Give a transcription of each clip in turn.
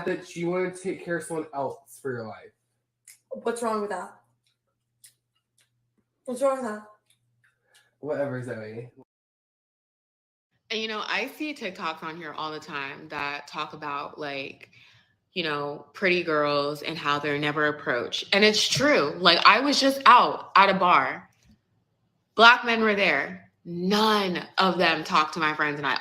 that you want to take care of someone else for your life. What's wrong with that? What's wrong with that? Whatever, Zoe. And I see TikToks on here all the time that talk about like, pretty girls and how they're never approached. And it's true. Like I was just out at a bar. Black men were there. None of them talked to my friends and I.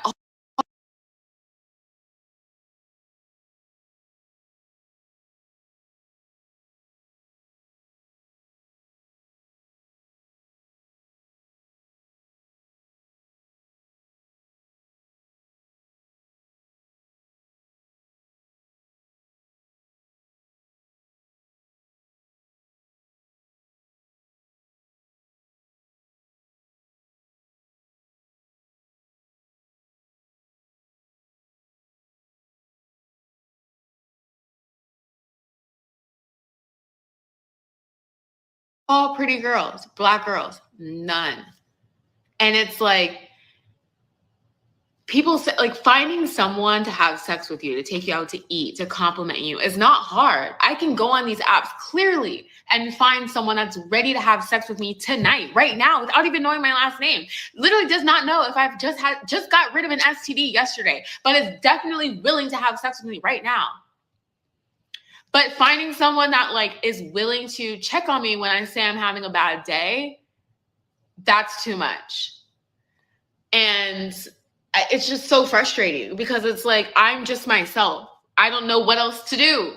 All pretty girls, Black girls, none. And it's like, people say, like, finding someone to have sex with you, to take you out to eat, to compliment you is not hard. I can go on these apps clearly and find someone that's ready to have sex with me tonight, right now, without even knowing my last name. Literally does not know if I've just got rid of an STD yesterday, but is definitely willing to have sex with me right now. But finding someone that like is willing to check on me when I say I'm having a bad day, that's too much. And it's just so frustrating because it's like, I'm just myself. I don't know what else to do.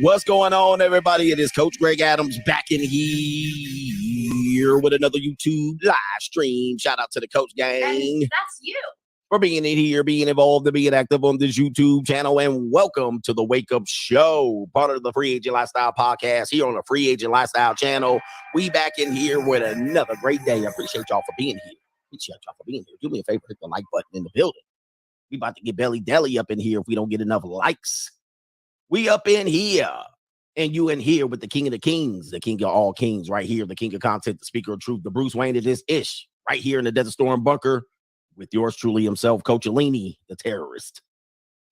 What's going on, everybody? It is Coach Greg Adams back in here with another YouTube live stream. Shout out to the Coach Gang. And that's you. For being in here, being involved, and being active on this YouTube channel. And welcome to the Wake Up Show, part of the Free Agent Lifestyle Podcast here on the Free Agent Lifestyle channel. We back in here with another great day. I appreciate y'all for being here. Do me a favor, hit the like button in the building. We about to get belly deli up in here if we don't get enough likes. We up in here, and you in here with the King of the Kings, the King of all kings right here, the King of content, the Speaker of truth, the Bruce Wayne of this ish, right here in the Desert Storm bunker with yours truly himself, Coach Alini, the terrorist,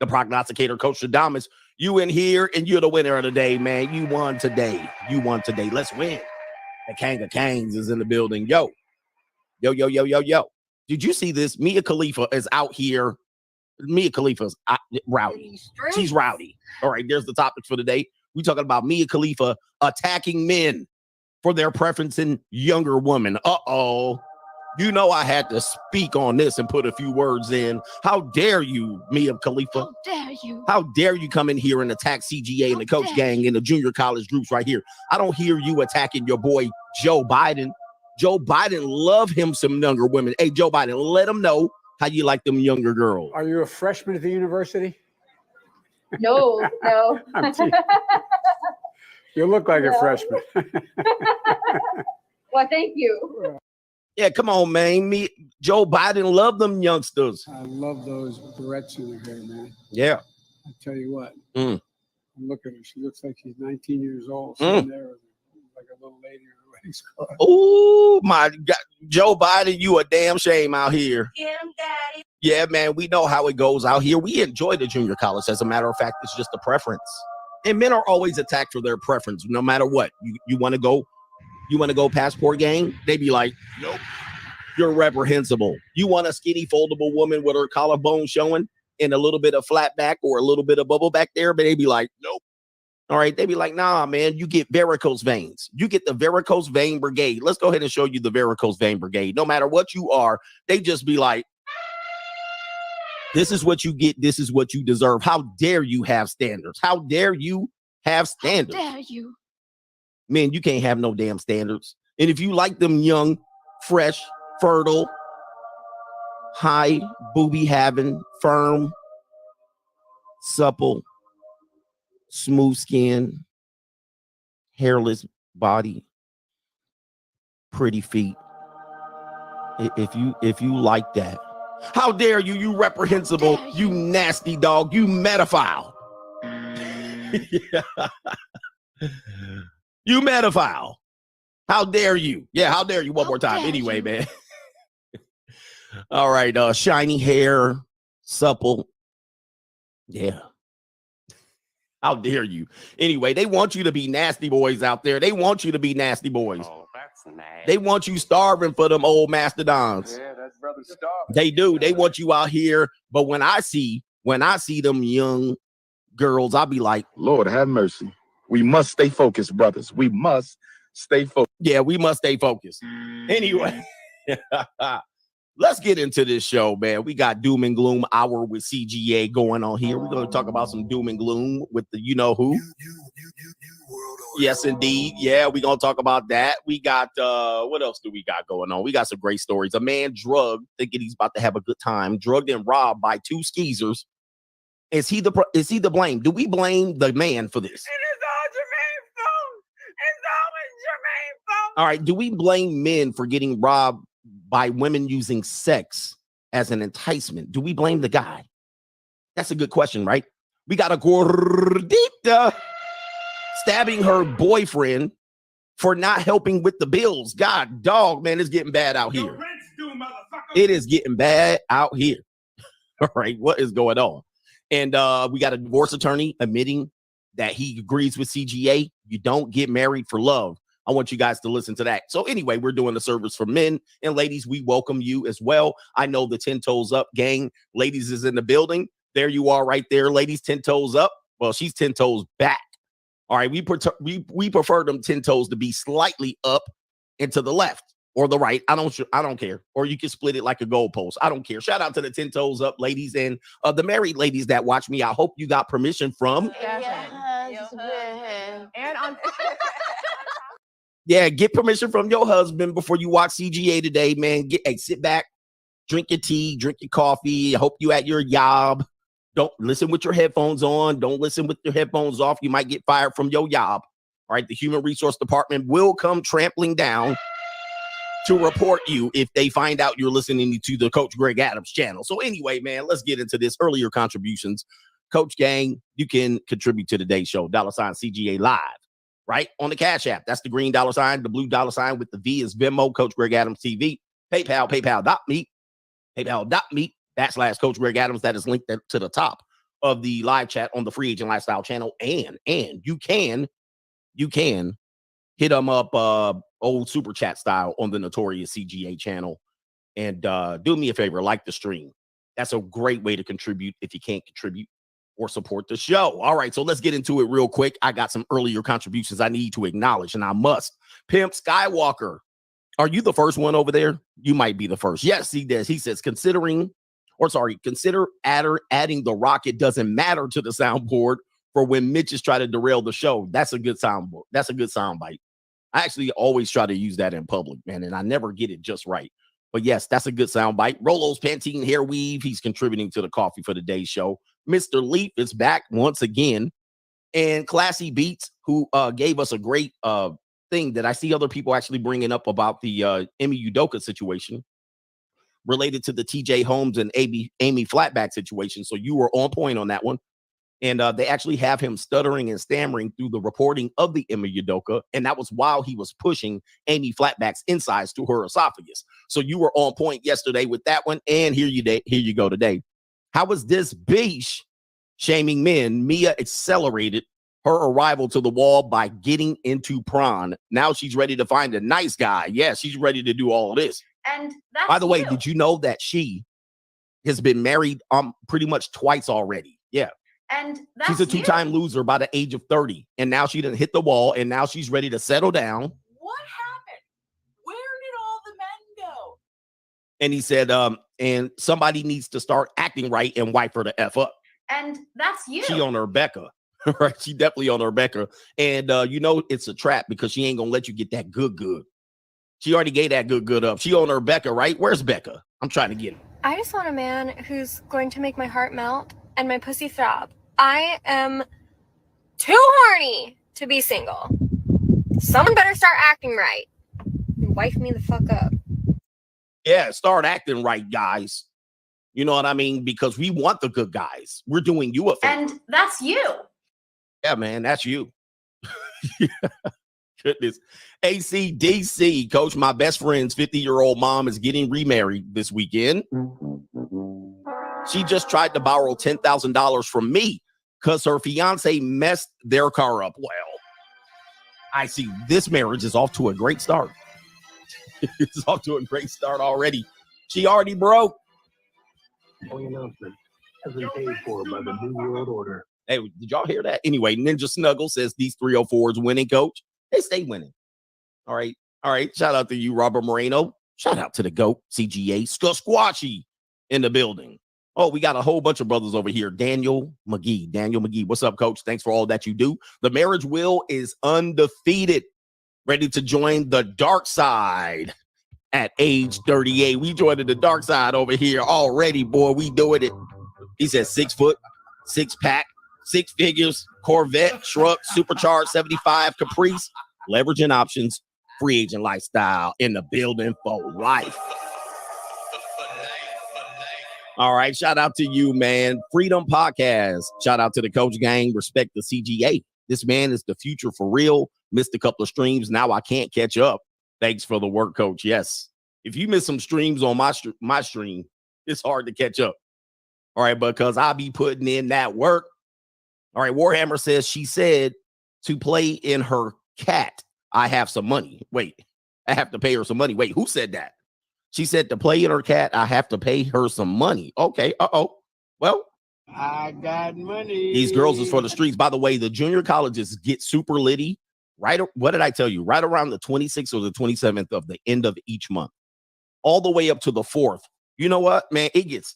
the prognosticator, Coach Shadamas. You in here, and you're the winner of the day, man. You won today. Let's win. The King of Kings is in the building. Yo. Did you see this? Mia Khalifa is out here. Mia Khalifa's rowdy. She's rowdy. All right, there's the topics for today. We're talking about Mia Khalifa attacking men for their preference in younger women. Uh-oh. You know I had to speak on this and put a few words in. How dare you, Mia Khalifa? How dare you? How dare you come in here and attack CGA and the Coach Gang and the junior college groups right here? I don't hear you attacking your boy Joe Biden. Joe Biden love him some younger women. Hey, Joe Biden, let him know how you like them younger girls. Are you a freshman at the university? No. I'm teasing. You look like a No. freshman. Well, thank you. Yeah, come on, man. Joe Biden love them youngsters. I love those barrettes in her hair, man. Yeah. I tell you what. Mm. I'm looking at her. She looks like she's 19 years old. Mm. Sitting there like a little lady in a wedding scarf. Oh my God, Joe Biden, you a damn shame out here. Get him, daddy. Yeah, man, we know how it goes out here. We enjoy the junior college. As a matter of fact, it's just a preference. And men are always attacked for their preference, no matter what. You want to go passport gang? They be like, nope, you're reprehensible. You want a skinny foldable woman with her collarbone showing and a little bit of flat back or a little bit of bubble back there, but they be like, nope. All right, they be like, nah, man, you get varicose veins. You get the varicose vein brigade. Let's go ahead and show you the varicose vein brigade. No matter what you are, they just be like, this is what you get. This is what you deserve. How dare you have standards? How dare you have standards? How dare you? Man, you can't have no damn standards. And if you like them young, fresh, fertile, high booby having, firm, supple, smooth skin, hairless body, pretty feet. If you like that, how dare you, you reprehensible, you nasty dog, you metaphile. You metaphile. How dare you? Yeah, how dare you? One more time. Anyway, man. All right, shiny hair, supple. Yeah. How dare you? Anyway, they want you to be nasty boys out there. They want you to be nasty boys. Oh, that's nasty. They want you starving for them old mastodons. Yeah, that's brother starving. They do. They want you out here. But when I see them young girls, I'll be like, Lord have mercy. We must stay focused, brothers. We must stay focused. yeah, we must stay focused. Anyway, let's get into this show, man. We got Doom and Gloom Hour with CGA going on here. We're going to talk about some Doom and Gloom with the you know who. Yes, indeed. Yeah, we're going to talk about that. We got, what else do we got going on? We got some great stories. A man drugged, thinking he's about to have a good time, drugged and robbed by two skeezers. Is he the blame? Do we blame the man for this? All right. Do we blame men for getting robbed by women using sex as an enticement? Do we blame the guy? That's a good question, right? We got a gordita stabbing her boyfriend for not helping with the bills. God, dog, man, it's getting bad out here. It is getting bad out here. All right. What is going on? And we got a divorce attorney admitting that he agrees with CGA. You don't get married for love. I want you guys to listen to that. So anyway, we're doing the service for men and ladies. We welcome you as well. I know the 10 toes up gang. Ladies is in the building. There you are right there. Ladies, 10 toes up. Well, she's 10 toes back. All right. We prefer them 10 toes to be slightly up and to the left or the right. I don't care. Or you can split it like a goalpost. I don't care. Shout out to the 10 toes up ladies and the married ladies that watch me. I hope you got permission from. And on. Yeah, get permission from your husband before you watch CGA today, man. Sit back, drink your tea, drink your coffee. I hope you at your job. Don't listen with your headphones on. Don't listen with your headphones off. You might get fired from your job. All right, the Human Resource Department will come trampling down to report you if they find out you're listening to the Coach Greg Adams channel. So anyway, man, let's get into this. Earlier contributions. Coach Gang, you can contribute to today's show. $CGA Live. Right on the Cash App. That's the green $sign. The blue $sign with the V is Venmo, Coach Greg Adams TV. PayPal, paypal.me/Coach Greg Adams. That is linked to the top of the live chat on the Free Agent Lifestyle channel. And you can hit them up old super chat style on the Notorious CGA channel. And do me a favor, like the stream. That's a great way to contribute if you can't contribute or support the show. All right, so let's get into it real quick. I got some earlier contributions I need to acknowledge, and I must. Pimp Skywalker, are you the first one over there? You might be the first. Yes, he does. He says, consider adding the rocket doesn't matter to the soundboard for when Mitches try to derail the show. That's a good soundboard. That's a good soundbite. I actually always try to use that in public, man, and I never get it just right. But yes, that's a good soundbite. Rolo's Pantene Hair Weave. He's contributing to the coffee for today's show. Mr. Leaf is back once again. And Classy Beats, who gave us a great thing that I see other people actually bringing up about the Emi Udoka situation related to the TJ Holmes and Amy Flatback situation. So you were on point on that one. And they actually have him stuttering and stammering through the reporting of the Emi Udoka. And that was while he was pushing Amy Flatback's insides to her esophagus. So you were on point yesterday with that one. And here you go today. How was this beach shaming men? Mia accelerated her arrival to the wall by getting into prawn. Now she's ready to find a nice guy. Yeah, she's ready to do all of this. And that's By the way, you. did you know that she has been married pretty much twice already? Yeah. And that's She's a two-time loser by the age of 30. And now she done hit the wall, and now she's ready to settle down. What happened? Where did all the men go? And he said, and somebody needs to start acting right and wipe her the F up. And that's you. She on her Becca. Right? She definitely on her Becca. And you know it's a trap because she ain't gonna let you get that good. She already gave that good up. She on her Becca, right? Where's Becca? I'm trying to get her. I just want a man who's going to make my heart melt and my pussy throb. I am too horny to be single. Someone better start acting right and wife me the fuck up. Yeah, start acting right, guys. You know what I mean? Because we want the good guys. We're doing you a favor. And that's you. Yeah, man, that's you. Goodness. ACDC, coach, my best friend's 50-year-old mom is getting remarried this weekend. She just tried to borrow $10,000 from me because her fiance messed their car up. Well, I see this marriage is off to a great start. It's off to a great start already. She already broke. Announcement has been paid for by the New World Order. Hey, did y'all hear that? Anyway, Ninja Snuggle says these 304s winning, coach. They stay winning. All right. All right. Shout out to you, Robert Moreno. Shout out to the GOAT, CGA, Squatchy in the building. Oh, we got a whole bunch of brothers over here. Daniel McGee. What's up, coach? Thanks for all that you do. The marriage wheel is undefeated. Ready to join the dark side at age 38. We joined the dark side over here already, boy. We doing it. He said 6 foot, 6 pack, 6 figures, Corvette, truck, supercharged 75 Caprice, leveraging options, free agent lifestyle in the building for life. All right. Shout out to you, man. Freedom Podcast. Shout out to the coach gang. Respect the CGA. This man is the future for real. Missed a couple of streams. Now I can't catch up. Thanks for the work, coach. Yes. If you miss some streams on my stream, it's hard to catch up. All right. Because I'll be putting in that work. All right. Warhammer says she said to play in her cat, I have some money. Wait, I have to pay her some money. Wait, who said that? She said to play in her cat, I have to pay her some money. Okay. Well, I got money. These girls is for the streets. By the way, the junior colleges get super litty. Right. What did I tell you? Right around the 26th or the 27th of the end of each month, all the way up to the 4th. You know what, man? It gets.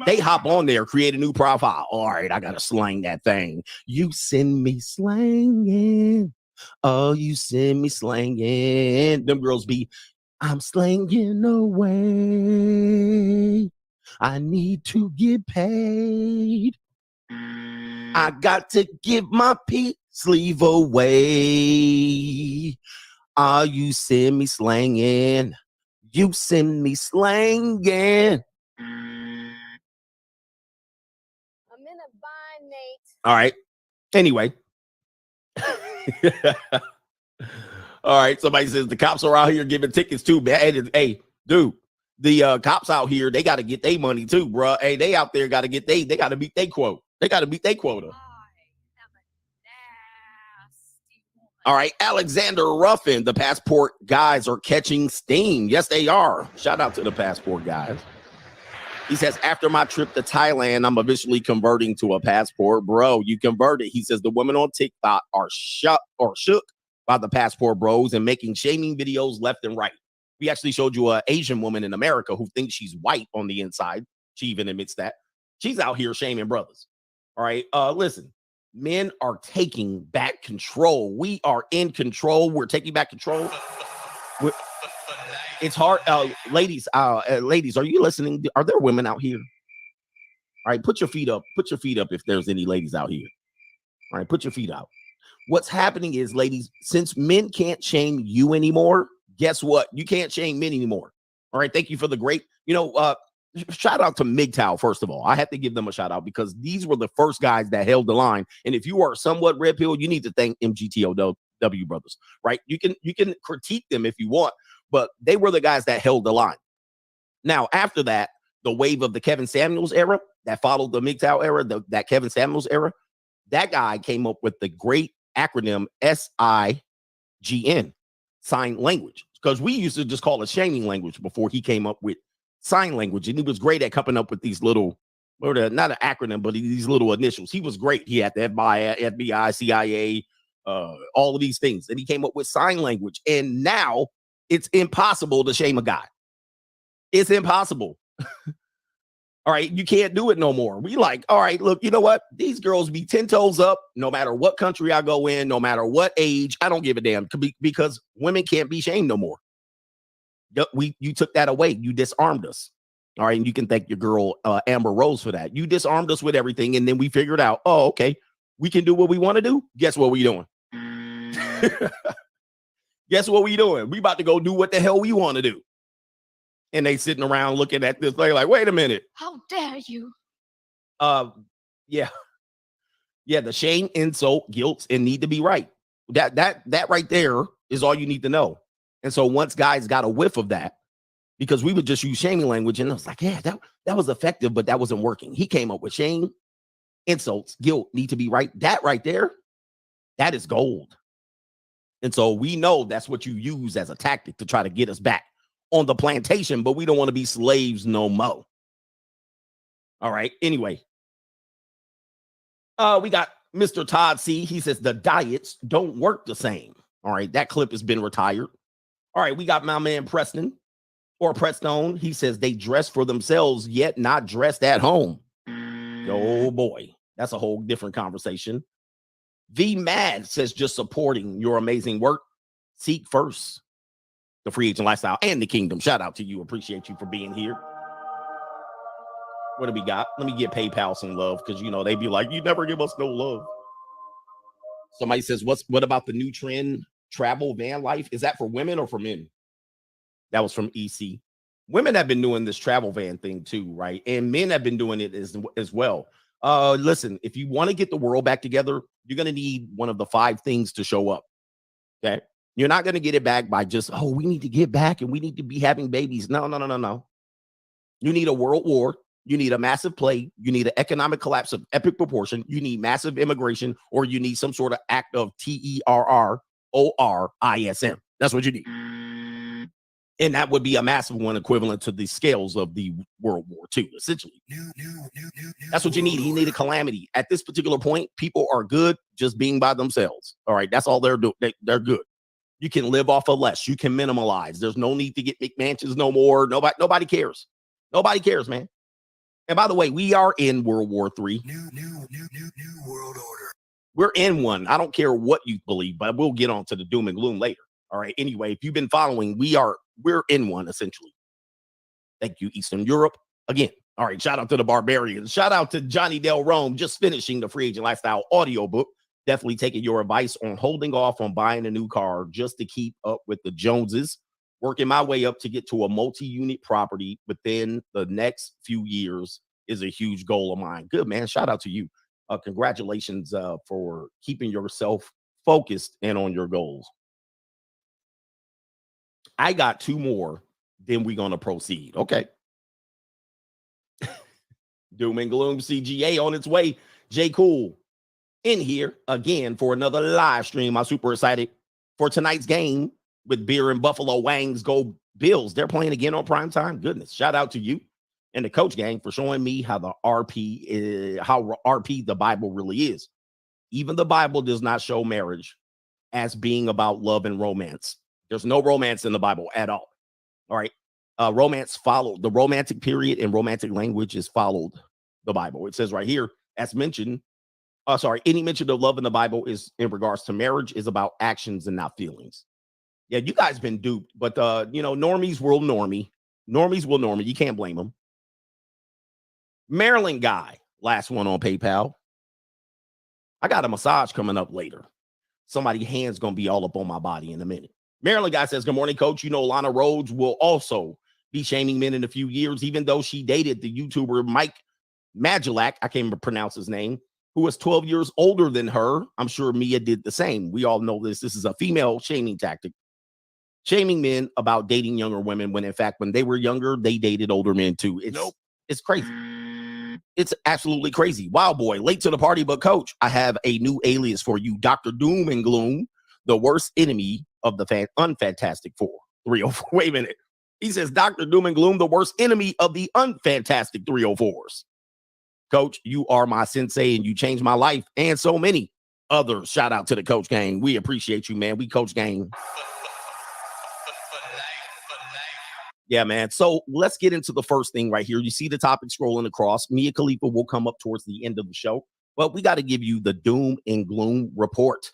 They hop on there, create a new profile. All right, I got to slang that thing. You send me slanging. Oh, you send me slanging. Them girls be, I'm slanging away. I need to get paid. I got to give my peace sleeve away. Ah, you send me slanging. You send me slanging. I'm in a bind, Nate. All right. Anyway. All right. Somebody says the cops are out here giving tickets too, man. Hey, dude, the cops out here, they got to get their money too, bro. Hey, they out there got to get they got to beat their quote. They got to beat their quota. All right. Alexander Ruffin, the passport guys are catching steam. Yes, they are. Shout out to the passport guys. He says, after my trip to Thailand, I'm eventually converting to a passport. Bro, you converted. He says the women on TikTok are shook by the passport bros and making shaming videos left and right. We actually showed you an Asian woman in America who thinks she's white on the inside. She even admits that. She's out here shaming brothers. All right. Listen, men are taking back control. We are in control. We're taking back control. It's hard. Ladies, are you listening? Are there women out here? All right, put your feet up. Put your feet up if there's any ladies out here. All right, put your feet out. What's happening is, ladies, since men can't shame you anymore, guess what? You can't shame men anymore. All right, thank you for the great, shout out to MGTOW, first of all. I have to give them a shout out because these were the first guys that held the line. And if you are somewhat red pill, you need to thank MGTOW brothers, right? You can critique them if you want, but they were the guys that held the line. Now, after that, the wave of the Kevin Samuels era that followed the MGTOW era, that Kevin Samuels era, that guy came up with the great acronym SIGN, sign language, because we used to just call it shaming language before he came up with sign language. And he was great at coming up with these little, not an acronym, but these little initials. He was great. He had the FBI, CIA, all of these things. And he came up with sign language. And now it's impossible to shame a guy. It's impossible. All right, you can't do it no more. We like, all right, look, you know what? These girls be 10 toes up no matter what country I go in, no matter what age. I don't give a damn because women can't be shamed no more. You took that away. You disarmed us. All right, and you can thank your girl Amber Rose for that. You disarmed us with everything, and then we figured out, oh, okay, we can do what we want to do. Guess what we doing? Guess what we doing? We about to go do what the hell we want to do. And they sitting around looking at this thing like, wait a minute. How dare you? Yeah, the shame, insult, guilt, and need to be right. That right there is all you need to know. And so once guys got a whiff of that, because we would just use shaming language, and I was like, yeah, that was effective, but that wasn't working. He came up with shame, insults, guilt, need to be right. That right there, that is gold. And so we know that's what you use as a tactic to try to get us back on the plantation, but we don't want to be slaves no more. All right. Anyway, we got Mr. Todd C. He says the diets don't work the same. All right. That clip has been retired. All right. We got my man Preston or Preston. He says they dress for themselves, yet not dressed at home. Oh boy. That's a whole different conversation. V Mad says just supporting your amazing work. Seek first the free agent lifestyle and the kingdom. Shout out to you. Appreciate you for being here. What do we got? Let me get PayPal some love because, they be like, you never give us no love. Somebody says, what about the new trend, travel van life? Is that for women or for men? That was from EC. Women have been doing this travel van thing too, right? And men have been doing it as well. Listen, if you want to get the world back together, you're going to need one of the 5 things to show up. Okay. You're not going to get it back by just, we need to get back and we need to be having babies. No. You need a world war. You need a massive plague. You need an economic collapse of epic proportion. You need massive immigration, or you need some sort of act of terrorism. That's what you need. And that would be a massive one equivalent to the scales of the World War II, essentially. That's what you need. You need a calamity. At this particular point, people are good just being by themselves. All right. That's all they're doing. They're good. You can live off of less. You can minimalize. There's no need to get McMansions no more. Nobody cares. Nobody cares, man. And by the way, we are in World War III. New world order. We're in one. I don't care what you believe, but we'll get on to the doom and gloom later. All right. Anyway, if you've been following, we're in one, essentially. Thank you, Eastern Europe. Again. All right. Shout out to the Barbarians. Shout out to Johnny Del Rome, just finishing the Free Agent Lifestyle audiobook. Definitely taking your advice on holding off on buying a new car just to keep up with the Joneses. Working my way up to get to a multi-unit property within the next few years is a huge goal of mine. Good, man. Shout out to you. Congratulations for keeping yourself focused and on your goals. I got 2 more, then we're going to proceed. Okay. Doom and gloom CGA on its way. J. Cool in here again for another live stream. I'm super excited for tonight's game with Beer and Buffalo Wangs Go Bills. They're playing again on primetime. Goodness. Shout out to you and the coach gang for showing me how the RP the Bible really is. Even the Bible does not show marriage as being about love and romance. There's no romance in the Bible at all. All right. Romance followed the romantic period, and romantic language is followed the Bible. It says right here, as mentioned, any mention of love in the Bible is in regards to marriage is about actions and not feelings. Yeah, you guys been duped, but normies will normie. Normies will normie. You can't blame them. Maryland guy, last one on PayPal. I got a massage coming up later. Somebody's hand's going to be all up on my body in a minute. Maryland guy says, good morning, coach. You know, Lana Rhodes will also be shaming men in a few years, even though she dated the YouTuber Mike Majulak. I can't even pronounce his name, who was 12 years older than her. I'm sure Mia did the same. We all know this. This is a female shaming tactic. Shaming men about dating younger women when, in fact, when they were younger, they dated older men too. It's crazy. It's absolutely crazy. Wow, boy, late to the party, but coach, I have a new alias for you, Dr. Doom and Gloom, the worst enemy of the Unfantastic Four. 304. Wait a minute. He says, Dr. Doom and Gloom, the worst enemy of the Unfantastic 304s. Coach, you are my sensei and you changed my life and so many others. Shout out to the Coach Gang. We appreciate you, man. We Coach Gang. Yeah, man. So let's get into the first thing right here. You see the topic scrolling across. Mia Khalifa will come up towards the end of the show, but we got to give you the doom and gloom report.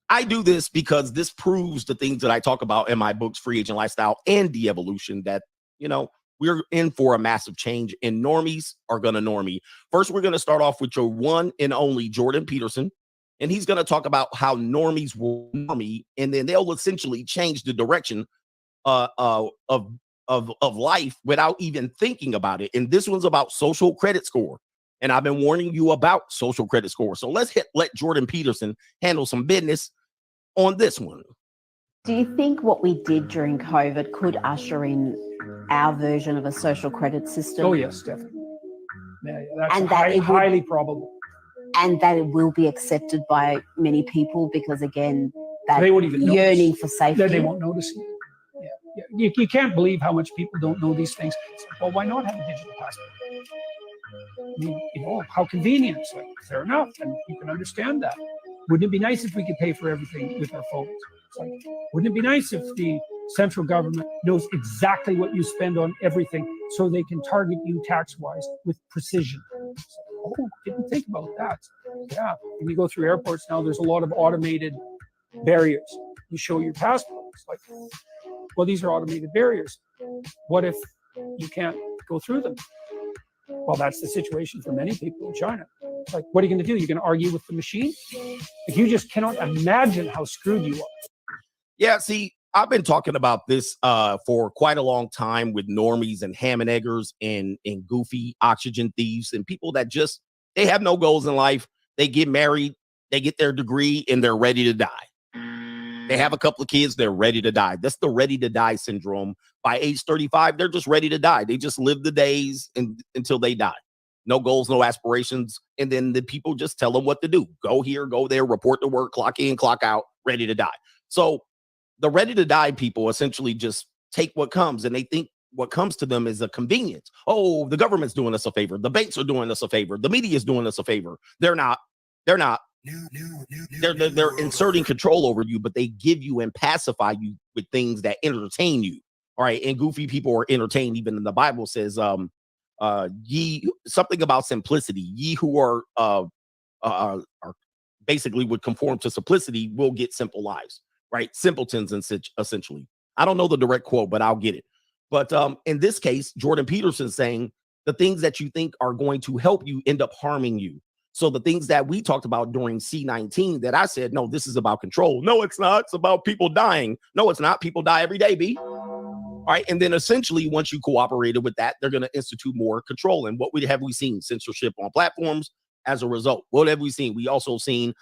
I do this because this proves the things that I talk about in my books, Free Agent Lifestyle and De-Evolution, that, you know, we're in for a massive change and normies are going to normie. First, we're going to start off with your one and only Jordan Peterson, and he's going to talk about how normies will normie, and then they'll essentially change the direction of life without even thinking about it. And this one's about social credit score. And I've been warning you about social credit score. So let's let Jordan Peterson handle some business on this one. Do you think what we did during COVID could usher in our version of a social credit system? Oh, yes, definitely. Yeah, that's highly probable. And that it will be accepted by many people because, again, that they won't even yearning for safety. They won't notice it. Yeah. You can't believe how much people don't know these things. Well, why not have a digital passport? I mean, you know, how convenient. Like, fair enough, and you can understand that. Wouldn't it be nice if we could pay for everything with our phones? It's like, wouldn't it be nice if the central government knows exactly what you spend on everything so they can target you tax-wise with precision? Like, oh, didn't think about that. Yeah, when you go through airports now, there's a lot of automated barriers. You show your passport. It's like, well, these are automated barriers. What if you can't go through them? Well, that's the situation for many people in China. It's like, what are you going to do? You're going to argue with the machine? Like, you just cannot imagine how screwed you are. Yeah, see, I've been talking about this for quite a long time with normies and ham and eggers and goofy oxygen thieves and people that just, they have no goals in life. They get married, they get their degree, and they're ready to die. They have a couple of kids, they're ready to die. That's the ready to die syndrome. By age 35, they're just ready to die. They just live the days until they die. No goals, no aspirations. And then the people just tell them what to do. Go here, go there, report to work, clock in, clock out, ready to die. So the ready to die people essentially just take what comes, and they think what comes to them is a convenience. Oh, the government's doing us a favor. The banks are doing us a favor. The media is doing us a favor. They're not. They're inserting control over you, but they give you and pacify you with things that entertain you. All right. And goofy people are entertained. Even in the Bible says, ye something about simplicity. Ye who are basically would conform to simplicity will get simple lives, right? Simpletons, essentially. I don't know the direct quote, but I'll get it. But in this case, Jordan Peterson saying the things that you think are going to help you end up harming you. So the things that we talked about during C19 that I said, no, this is about control. No, it's not. It's about people dying. No, it's not. People die every day, B. All right. And then essentially, once you cooperated with that, they're going to institute more control. And what have we seen? Censorship on platforms as a result. What have we seen? We also seen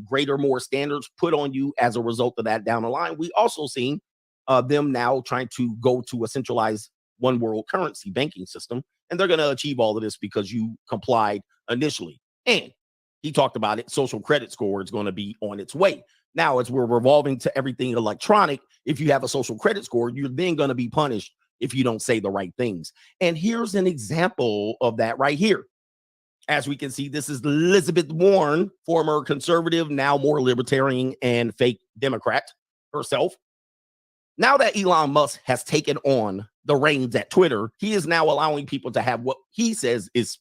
greater, more standards put on you as a result of that down the line. We also seen them now trying to go to a centralized one world currency banking system. And they're going to achieve all of this because you complied initially. And he talked about it. Social credit score is going to be on its way. Now, as we're revolving to everything electronic, if you have a social credit score, you're then going to be punished if you don't say the right things. And here's an example of that right here. As we can see, this is Elizabeth Warren, former conservative, now more libertarian and fake Democrat herself. Now that Elon Musk has taken on the reins at Twitter, he is now allowing people to have what he says is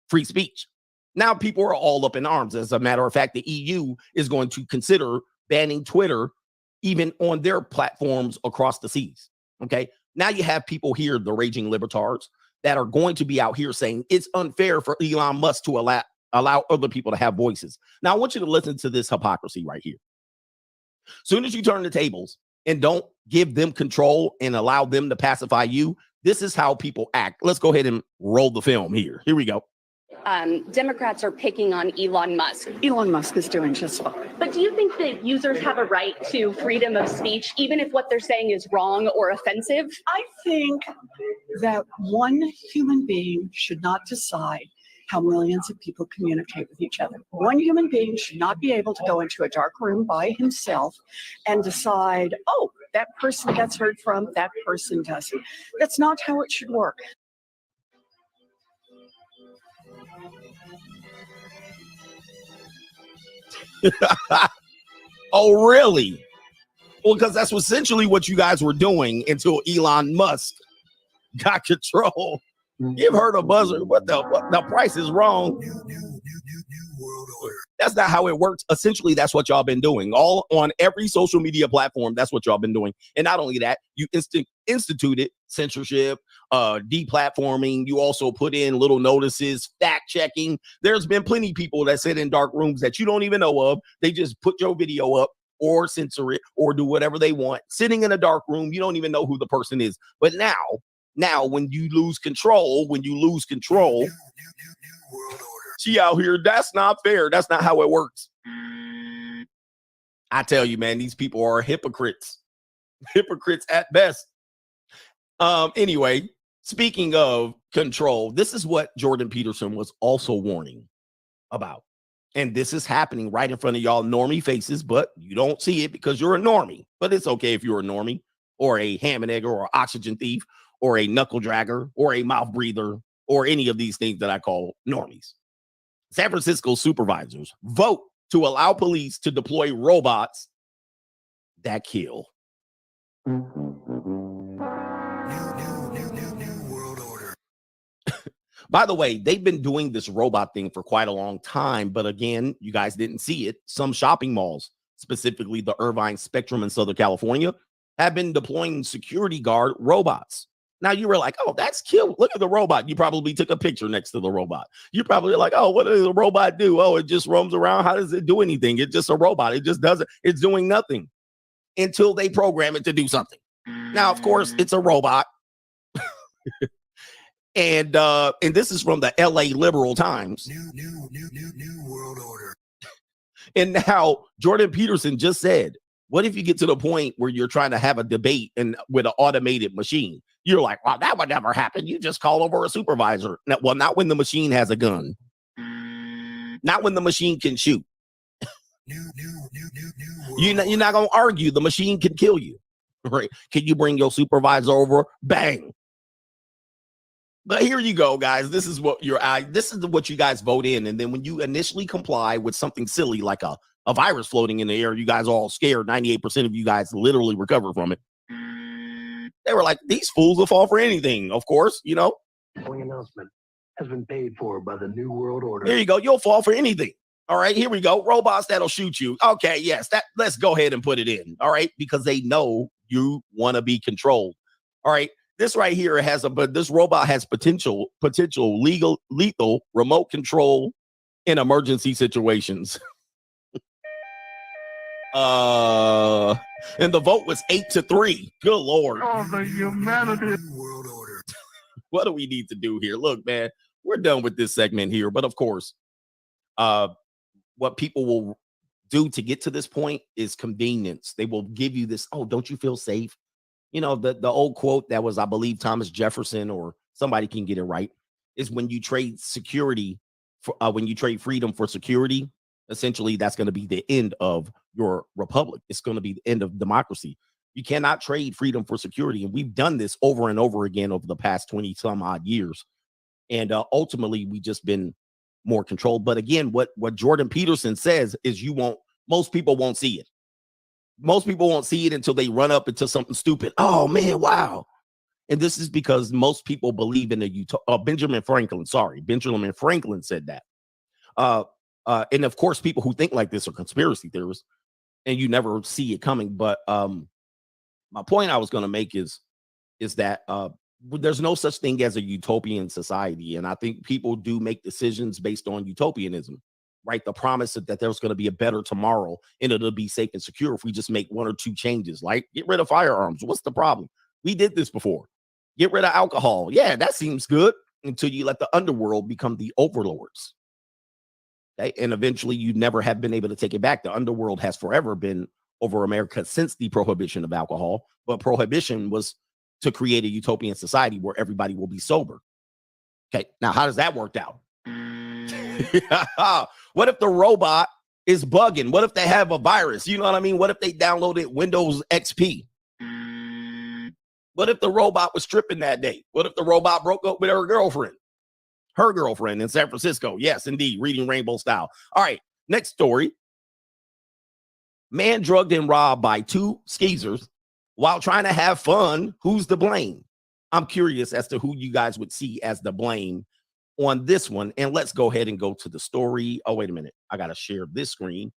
free speech. Now people are all up in arms. As a matter of fact, the EU is going to consider banning Twitter even on their platforms across the seas. Okay. Now you have people here, the raging libertards, that are going to be out here saying it's unfair for Elon Musk to allow other people to have voices. Now, I want you to listen to this hypocrisy right here. Soon as you turn the tables and don't give them control and allow them to pacify you, this is how people act. Let's go ahead and roll the film here. Here we go. Democrats are picking on Elon Musk. Elon Musk is doing just fine. But do you think that users have a right to freedom of speech, even if what they're saying is wrong or offensive? I think that one human being should not decide how millions of people communicate with each other. One human being should not be able to go into a dark room by himself and decide, oh, that person gets heard from, that person doesn't. That's not how it should work. Oh, really? Well, because that's essentially what you guys were doing until Elon Musk got control. You've heard of buzzer. What the price is wrong. That's not how it works. Essentially, that's what y'all been doing. All on every social media platform, that's what y'all been doing. And not only that, you instituted censorship, deplatforming. You also put in little notices, fact checking. There's been plenty of people that sit in dark rooms that you don't even know of. They just put your video up or censor it or do whatever they want. Sitting in a dark room, you don't even know who the person is. But now when you lose control, she out here, that's not fair. That's not how it works. I tell you, man, these people are hypocrites. Hypocrites at best. Anyway, speaking of control, this is what Jordan Peterson was also warning about. And this is happening right in front of y'all normie faces, but you don't see it because you're a normie. But it's okay if you're a normie or a ham and egger or an oxygen thief or a knuckle dragger or a mouth breather or any of these things that I call normies. San Francisco supervisors vote to allow police to deploy robots that kill. By the way, they've been doing this robot thing for quite a long time. But again, you guys didn't see it. Some shopping malls, specifically the Irvine Spectrum in Southern California, have been deploying security guard robots. Now you were like, oh, that's cute. Look at the robot. You probably took a picture next to the robot. You're probably like, oh, what does the robot do? Oh, it just roams around. How does it do anything? It's just a robot. It just doesn't. It's doing nothing until they program it to do something. Now, of course, it's a robot. And this is from the LA Liberal Times. New world order. And now Jordan Peterson just said, what if you get to the point where you're trying to have a debate and with an automated machine? You're like, wow, that would never happen. You just call over a supervisor. Well, not when the machine has a gun. Not when the machine can shoot. You're not going to argue. The machine can kill you. Right? Can you bring your supervisor over? Bang. But here you go, guys. This is what you guys vote in. And then when you initially comply with something silly like a virus floating in the air, you guys are all scared. 98% of you guys literally recover from it. They were like, these fools will fall for anything, of course, you know. Announcement has been paid for by the New World Order. There you go. You'll fall for anything. All right, here we go. Robots that'll shoot you. Okay, yes, let's go ahead and put it in. All right, because they know you want to be controlled. All right, this right here this robot has potential lethal remote control in emergency situations. And the vote was 8-3. Good Lord. Oh, the humanity. World order. What do we need to do here? Look, man, we're done with this segment here. But of course, what people will do to get to this point is convenience. They will give you this, oh, don't you feel safe? You know, the old quote that was, I believe, Thomas Jefferson, or somebody can get it right, is when you trade security for when you trade freedom for security, essentially that's going to be the end of your republic. It's going to be the end of democracy. You cannot trade freedom for security. And we've done this over and over again over the past 20 some odd years. And ultimately, we just been more controlled. But again, what Jordan Peterson says is most people won't see it. Most people won't see it until they run up into something stupid. Oh, man, wow. And this is because most people believe in Benjamin Franklin said that. And of course, people who think like this are conspiracy theorists, and you never see it coming. But my point I was going to make is that there's no such thing as a utopian society. And I think people do make decisions based on utopianism, right? The promise that there's going to be a better tomorrow and it'll be safe and secure if we just make one or two changes, like get rid of firearms. What's the problem? We did this before. Get rid of alcohol. Yeah, that seems good until you let the underworld become the overlords. Okay? And eventually you never have been able to take it back. The underworld has forever been over America since the prohibition of alcohol, but prohibition was to create a utopian society where everybody will be sober. Okay, now how does that work out? What if the robot is bugging? What if they have a virus? You know what I mean? What if they downloaded Windows XP? What if the robot was stripping that day? What if the robot broke up with her girlfriend? Her girlfriend in San Francisco. Yes, indeed, reading Rainbow style. All right, next story. Man drugged and robbed by two skeezers while trying to have fun. Who's to blame? I'm curious as to who you guys would see as the blame on this one. And let's go ahead and go to the story. Oh, wait a minute. I got to share this screen.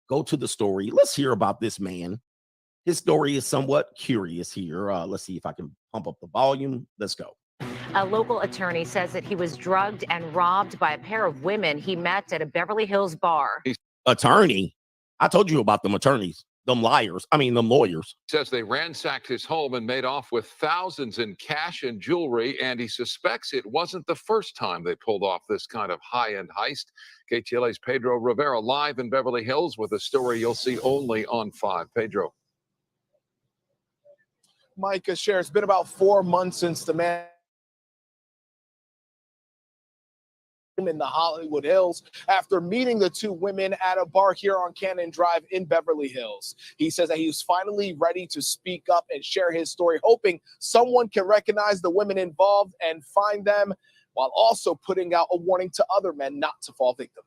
Go to the story. Let's hear about this man. His story is somewhat curious here. Let's see if I can pump up the volume. Let's go. A local attorney says that he was drugged and robbed by a pair of women he met at a Beverly Hills bar. Attorney? I told you about them attorneys, them lawyers. Says they ransacked his home and made off with thousands in cash and jewelry, and he suspects it wasn't the first time they pulled off this kind of high-end heist. KTLA's Pedro Rivera live in Beverly Hills with a story you'll see only on 5. Pedro. Micah shares, it's been about 4 months since the man in the Hollywood Hills after meeting the two women at a bar here on Cannon Drive in Beverly Hills. He says that he was finally ready to speak up and share his story, hoping someone can recognize the women involved and find them, while also putting out a warning to other men not to fall victim.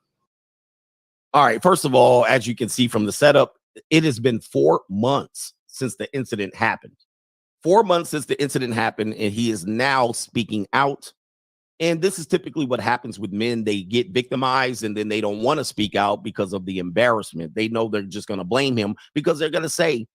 All right, first of all, as you can see from the setup, it has been 4 months since the incident happened. 4 months since the incident happened, and he is now speaking out. And this is typically what happens with men. They get victimized and then they don't want to speak out because of the embarrassment. They know they're just going to blame him because they're going to say,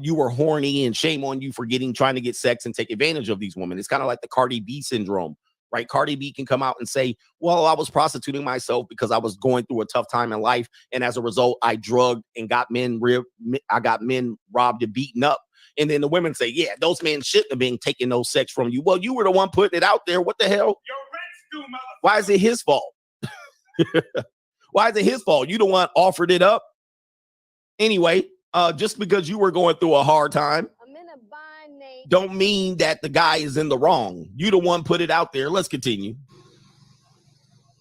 you were horny and shame on you for trying to get sex and take advantage of these women. It's kind of like the Cardi B syndrome, right? Cardi B can come out and say, well, I was prostituting myself because I was going through a tough time in life. And as a result, I drugged and got men robbed and beaten up. And then the women say, yeah, those men shouldn't have been taking no sex from you. Well, you were the one putting it out there. What the hell? Why is it his fault? Why is it his fault? You the one offered it up. Anyway, just because you were going through a hard time don't mean that the guy is in the wrong. You the one put it out there. Let's continue.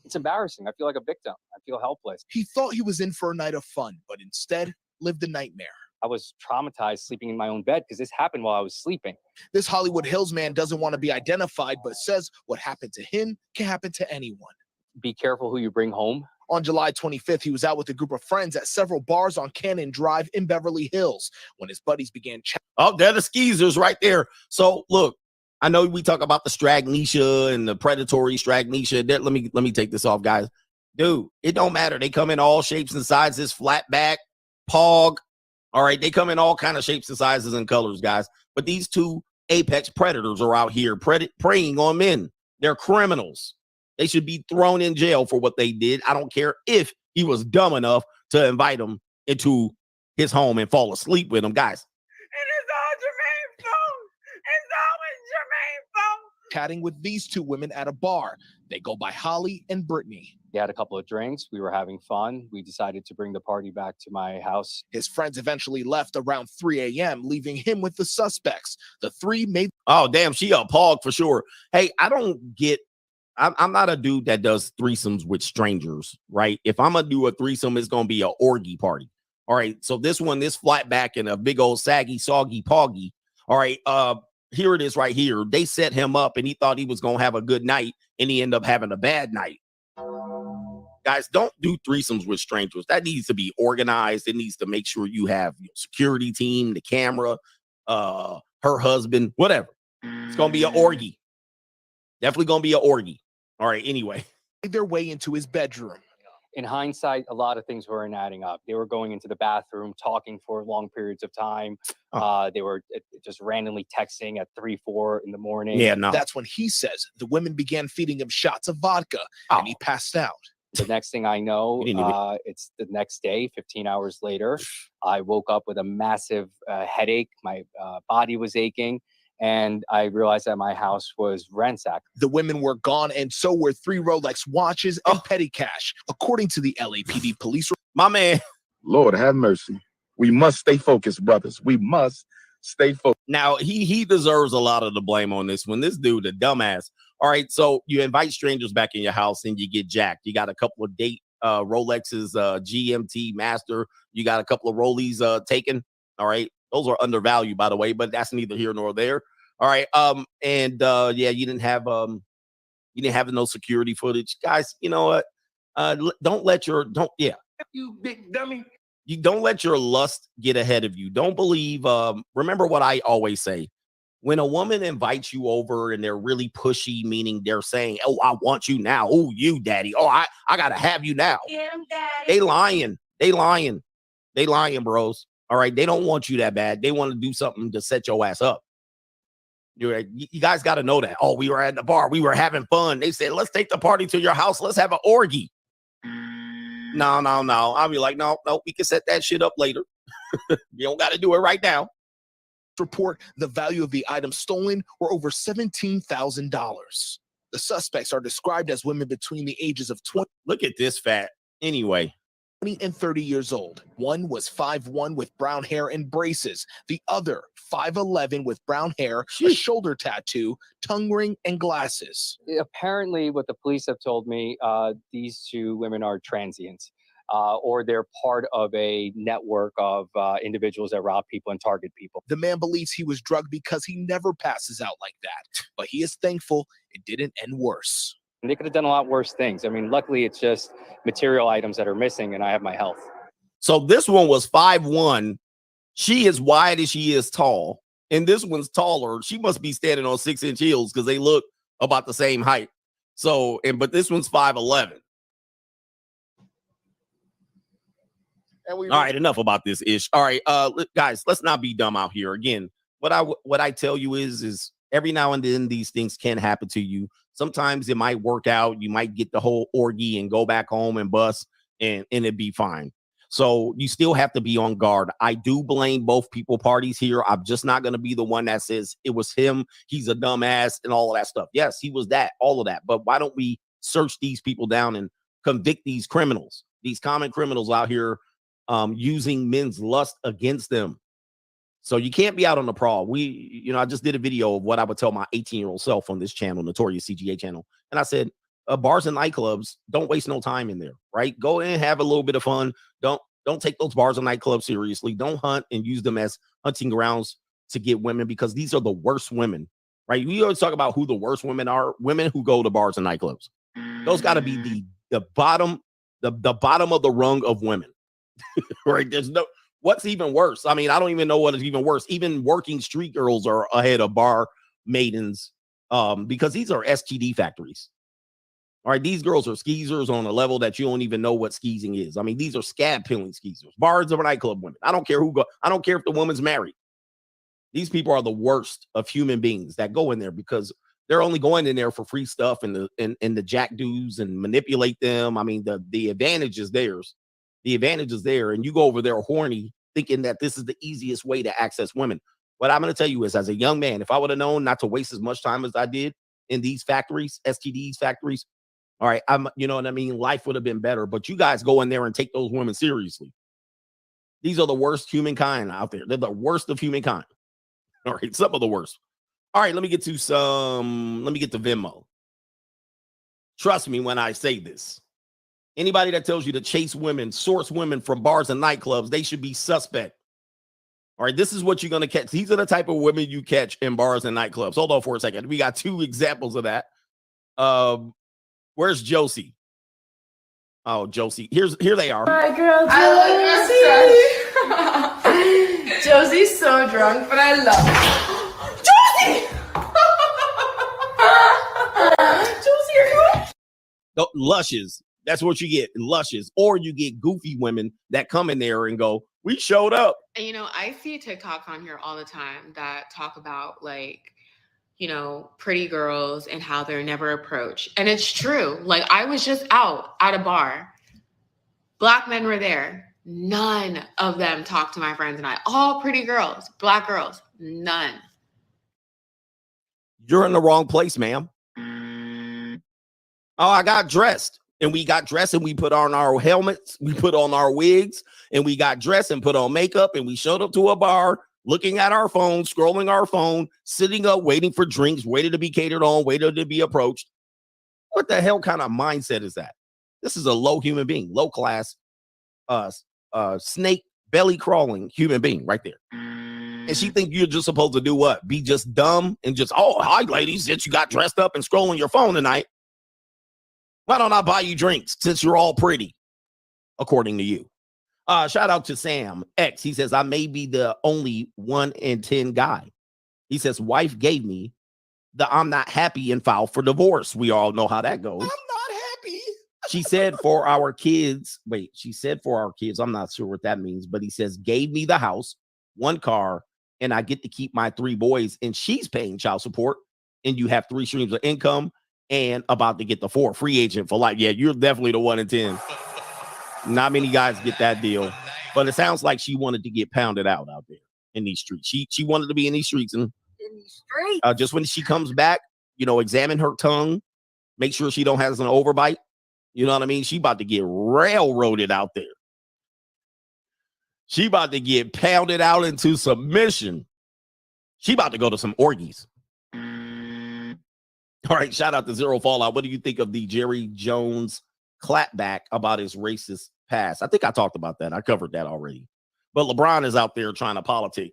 It's embarrassing. I feel like a victim. I feel helpless. He thought he was in for a night of fun, but instead lived a nightmare. I was traumatized sleeping in my own bed because this happened while I was sleeping. This Hollywood Hills man doesn't want to be identified, but says what happened to him can happen to anyone. Be careful who you bring home. On July 25th, he was out with a group of friends at several bars on Cannon Drive in Beverly Hills when his buddies began chatting. Oh, they're the skeezers right there. So look, I know we talk about the stragnesia and the predatory stragnesia. Let me take this off, guys. Dude, it don't matter. They come in all shapes and sizes, flat back, pog. All right, they come in all kind of shapes and sizes and colors, guys. But these two apex predators are out here preying on men. They're criminals. They should be thrown in jail for what they did. I don't care if he was dumb enough to invite them into his home and fall asleep with them, guys. Chatting with these two women at a bar. They go by Holly and Brittany. We had a couple of drinks. We were having fun. We decided to bring the party back to my house. His friends eventually left around 3 a.m., leaving him with the suspects. The three made... Oh, damn, she a pog for sure. Hey, I'm not a dude that does threesomes with strangers, right? If I'm going to do a threesome, it's going to be an orgy party. All right, so this flat back and a big old saggy, soggy poggy. All right, here it is right here. They set him up and he thought he was going to have a good night and he ended up having a bad night. Guys, don't do threesomes with strangers. That needs to be organized. It needs to make sure you have your security team, the camera, her husband, whatever. It's going to be an orgy. Definitely going to be an orgy. All right, anyway. Made their way into his bedroom. in hindsight, a lot of things weren't adding up. They were going into the bathroom, talking for long periods of time. They were just randomly texting at 3, 4 in the morning. Yeah, no. That's when he says the women began feeding him shots of vodka and he passed out. The next thing I know, it's the next day, 15 hours later, I woke up with a massive headache. My body was aching. And I realized that my house was ransacked. The women were gone, and so were 3 Rolex watches and petty cash, according to the LAPD police. My man. Lord have mercy. We must stay focused, brothers. We must stay focused. Now, he deserves a lot of the blame on this one. This dude, a dumbass. All right, so you invite strangers back in your house and you get jacked. You got a couple of Rolexes, GMT Master. You got a couple of Rollies taken. All right. Those are undervalued, by the way, but that's neither here nor there. All right. Yeah, you didn't have no security footage. Guys, you know what? You big dummy. You don't let your lust get ahead of you. Don't believe, remember what I always say. When a woman invites you over and they're really pushy, meaning they're saying, oh, I want you now. Oh, you daddy. Oh, I gotta have you now. Get him, daddy. They lying, bros. All right, they don't want you that bad. They want to do something to set your ass up. You guys got to know that. Oh, we were at the bar. We were having fun. They said, let's take the party to your house. Let's have an orgy. No. I'll be like, no, we can set that shit up later. You don't got to do it right now. Report the value of the items stolen were over $17,000. The suspects are described as women between the ages of 20. Look at this fat. Anyway. 20 and 30 years old. One was 5'1" with brown hair and braces. The other 5'11" with brown hair, a shoulder tattoo, tongue ring, and glasses. Apparently, what the police have told me, these 2 women are transients, or they're part of a network of individuals that rob people and target people. The man believes he was drugged because he never passes out like that, but he is thankful it didn't end worse. And they could have done a lot worse things. I mean, luckily, it's just material items that are missing, and I have my health. So this one was 5'1". She is wide as she is tall. And this one's taller. She must be standing on 6-inch heels because they look about the same height. So, but this one's 5'11". All right, enough about this ish. All right, guys, let's not be dumb out here. Again, what I tell you is every now and then these things can happen to you. Sometimes it might work out. You might get the whole orgy and go back home and bust and it'd be fine. So you still have to be on guard. I do blame both people parties here. I'm just not going to be the one that says it was him. He's a dumbass and all of that stuff. Yes, he was that, all of that. But why don't we search these people down and convict these criminals, these common criminals out here using men's lust against them? So you can't be out on the prowl. I just did a video of what I would tell my 18-year-old self on this channel, Notorious CGA channel. And I said, bars and nightclubs, don't waste no time in there, right? Go in and have a little bit of fun. Don't take those bars and nightclubs seriously. Don't hunt and use them as hunting grounds to get women, because these are the worst women, right? We always talk about who the worst women are. Women who go to bars and nightclubs. Those got to be the bottom of the rung of women, right? What's even worse? I mean, I don't even know what is even worse. Even working street girls are ahead of bar maidens because these are STD factories. All right, these girls are skeezers on a level that you don't even know what skeezing is. I mean, these are scab peeling skeezers, bars or nightclub women. I don't care who go. I don't care if the woman's married. These people are the worst of human beings that go in there because they're only going in there for free stuff and the jack dudes and manipulate them. I mean, the advantage is theirs. The advantage is there, and you go over there horny thinking that this is the easiest way to access women. What I'm going to tell you is, as a young man, if I would have known not to waste as much time as I did in these factories, STDs factories, all right, you know what I mean? Life would have been better, but you guys go in there and take those women seriously. These are the worst humankind out there. They're the worst of humankind. All right, some of the worst. All right, let me get to Venmo. Trust me when I say this. Anybody that tells you to chase women, source women from bars and nightclubs, they should be suspect. All right, this is what you're going to catch. These are the type of women you catch in bars and nightclubs. Hold on for a second. We got 2 examples of that. Where's Josie? Oh, Josie. Here they are. Hi, girl. I love Josie. Josie's so drunk, but I love her. Josie! Josie, are you up? Luscious. That's what you get, luscious. Or you get goofy women that come in there and go, we showed up. And, I see TikToks on here all the time that talk about, like, pretty girls and how they're never approached. And it's true. Like, I was just out at a bar. Black men were there. None of them talked to my friends and I. All pretty girls, Black girls, none. You're in the wrong place, ma'am. Oh, I got dressed. And we got dressed and we put on our helmets, we put on our wigs, and we got dressed and put on makeup, and we showed up to a bar, looking at our phone, scrolling our phone, sitting up, waiting for drinks, waiting to be catered on, waiting to be approached. What the hell kind of mindset is that? This is a low human being, low class, snake belly crawling human being right there. And she think you're just supposed to do what? Be just dumb and just, oh, hi, ladies, since you got dressed up and scrolling your phone tonight. Why don't I buy you drinks since you're all pretty, according to you? Shout out to Sam X. He says, I may be the only 1 in 10 guy. He says, wife gave me the I'm not happy and filed for divorce. We all know how that goes. I'm not happy. She said for our kids. Wait, she said for our kids. I'm not sure what that means, but he says, gave me the house, 1 car, and I get to keep my 3 boys, and she's paying child support, and you have 3 streams of income. And about to get the 4 free agent for life. Yeah, you're definitely the 1 in 10. Not many guys get that deal, but it sounds like she wanted to get pounded out there in these streets. She wanted to be in these streets, and just when she comes back, examine her tongue, make sure she don't have an overbite. You know what I mean? She about to get railroaded out there. She about to get pounded out into submission. She about to go to some orgies. All right, shout out to Zero Fallout. What do you think of the Jerry Jones clapback about his racist past? I think I talked about that. I covered that already. But LeBron is out there trying to politic.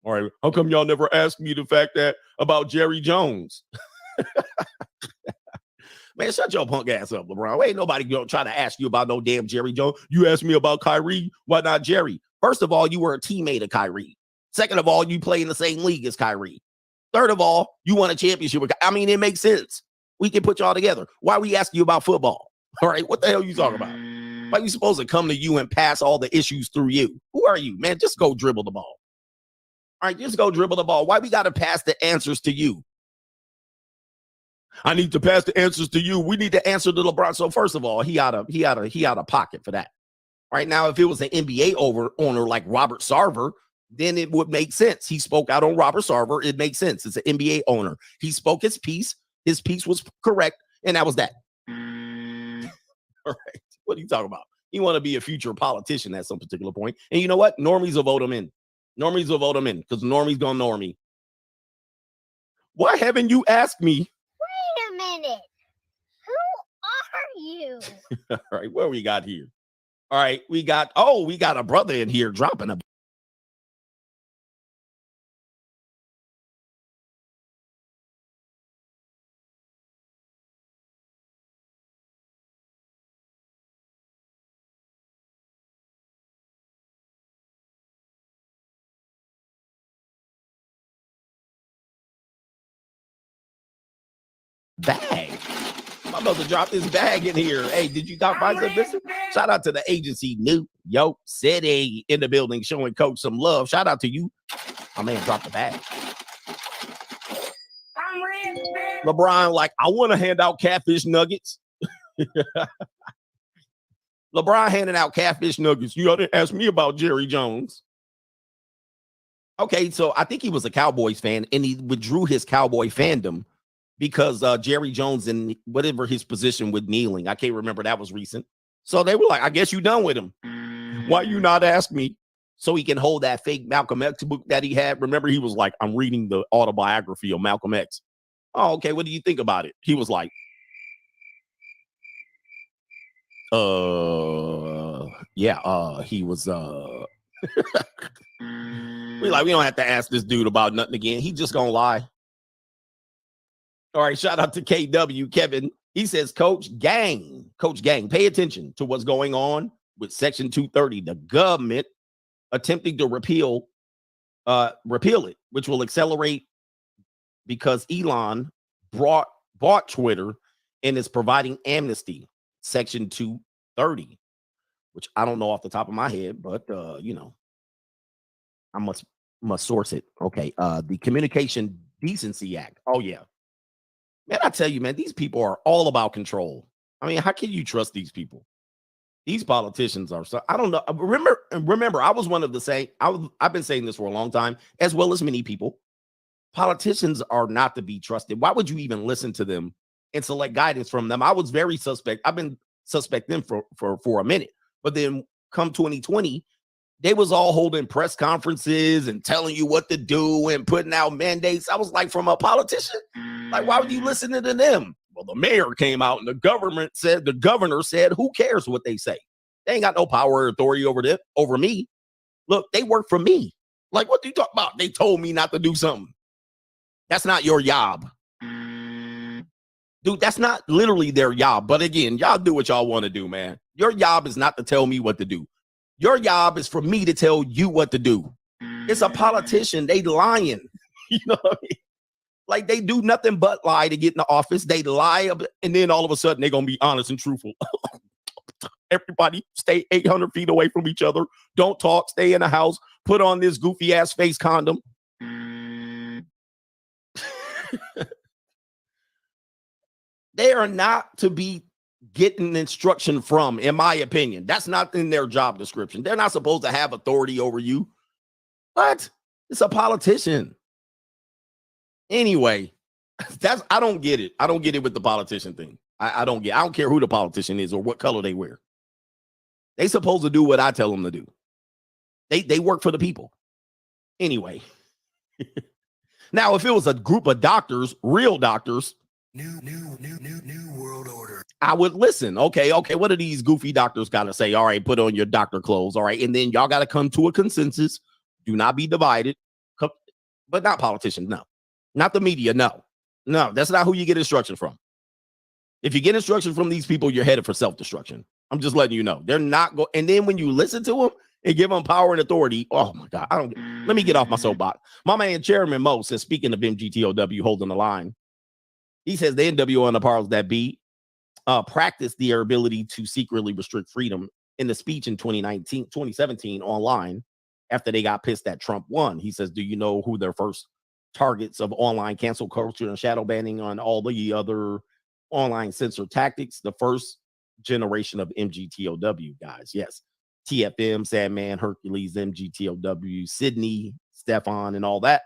All right, how come y'all never asked me the fact that about Jerry Jones? Man, shut your punk ass up, LeBron. Ain't nobody trying to ask you about no damn Jerry Jones. You asked me about Kyrie. Why not Jerry? First of all, you were a teammate of Kyrie. Second of all, you play in the same league as Kyrie. Third of all, you won a championship. I mean, it makes sense. We can put y'all together. Why we asking you about football? All right, what the hell are you talking about? Why you supposed to come to you and pass all the issues through you? Who are you, man? Just go dribble the ball. All right, just go dribble the ball. Why we got to pass the answers to you? I need to pass the answers to you. We need to answer to LeBron. So first of all, he out of pocket for that. Right now, if it was an NBA owner like Robert Sarver, then it would make sense. He spoke out on Robert Sarver. It makes sense. It's an NBA owner. He spoke his piece. His piece was correct, and that was that. All right. What are you talking about? You want to be a future politician at some particular point. And you know what? Normies will vote him in. Normies will vote him in because normies gonna normie. Why haven't you asked me? Wait a minute. Who are you? All right. What we got here? All right. We got a brother in here dropping a bag. I'm about to drop this bag in here. Hey, did you find some business? Shout out to the agency New York City in the building, showing Coach some love. Shout out to you. My man dropped the bag. LeBron, like, I want to hand out catfish nuggets. LeBron handing out catfish nuggets. You didn't ask me about Jerry Jones. Okay, so I think he was a Cowboys fan, and he withdrew his Cowboy fandom because Jerry Jones and whatever his position with kneeling. I can't remember. That was recent. So they were like, I guess you done with him. Why you not ask me? So he can hold that fake Malcolm X book that he had. Remember, he was like, I'm reading the autobiography of Malcolm X. Oh, okay. What do you think about it? He was like, yeah, he was, we don't have to ask this dude about nothing again. He just gonna lie. All right, shout out to KW, Kevin. He says, Coach Gang, pay attention to what's going on with Section 230. The government attempting to repeal it, which will accelerate because Elon bought Twitter and is providing amnesty. Section 230, which I don't know off the top of my head, but I must source it. Okay. The Communication Decency Act. Oh, yeah. Man, I tell you, man, these people are all about control. I mean, how can you trust these people? These politicians are so, I don't know. Remember, I was one of the same. I've been saying this for a long time, as well as many people. Politicians are not to be trusted. Why would you even listen to them and select guidance from them? I was very suspect. I've been suspecting for a minute, but then come 2020, they was all holding press conferences and telling you what to do and putting out mandates. I was like, from a politician, like, why would you listen to them? Well, the mayor came out and the governor said, who cares what they say? They ain't got no power or authority over me. Look, they work for me. Like, what do you talk about? They told me not to do something. That's not your job. Dude, that's not literally their job. But again, y'all do what y'all want to do, man. Your job is not to tell me what to do. Your job is for me to tell you what to do. It's a politician. They lying. You know what I mean? Like, they do nothing but lie to get in the office. They lie, and then all of a sudden they're going to be honest and truthful. Everybody stay 800 feet away from each other. Don't talk. Stay in the house. Put on this goofy-ass face condom. They are not to be getting instruction from, in my opinion. That's not in their job description. They're not supposed to have authority over you. What? It's a politician. Anyway, I don't get it. I don't get it with the politician thing. I don't care who the politician is or what color they wear. They supposed to do what I tell them to do. They work for the people. Anyway. Now, if it was a group of doctors, real doctors, new world order, I would listen. Okay, what do these goofy doctors got to say? All right, put on your doctor clothes. All right, and then y'all got to come to a consensus. Do not be divided. But not politicians, no. Not the media, no. No, that's not who you get instruction from. If you get instruction from these people, you're headed for self-destruction. I'm just letting you know. They're not going. And then when you listen to them and give them power and authority, oh my God, let me get off my soapbox. My man, Chairman Mo, says, speaking of MGTOW holding the line, he says the NWO and the powers that be practiced their ability to secretly restrict freedom in the speech in 2017 online after they got pissed that Trump won. He says, do you know who their first targets of online cancel culture and shadow banning on all the other online censor tactics? The first generation of MGTOW guys. Yes. TFM, Sandman, Hercules, MGTOW, Sydney, Stefan, and all that.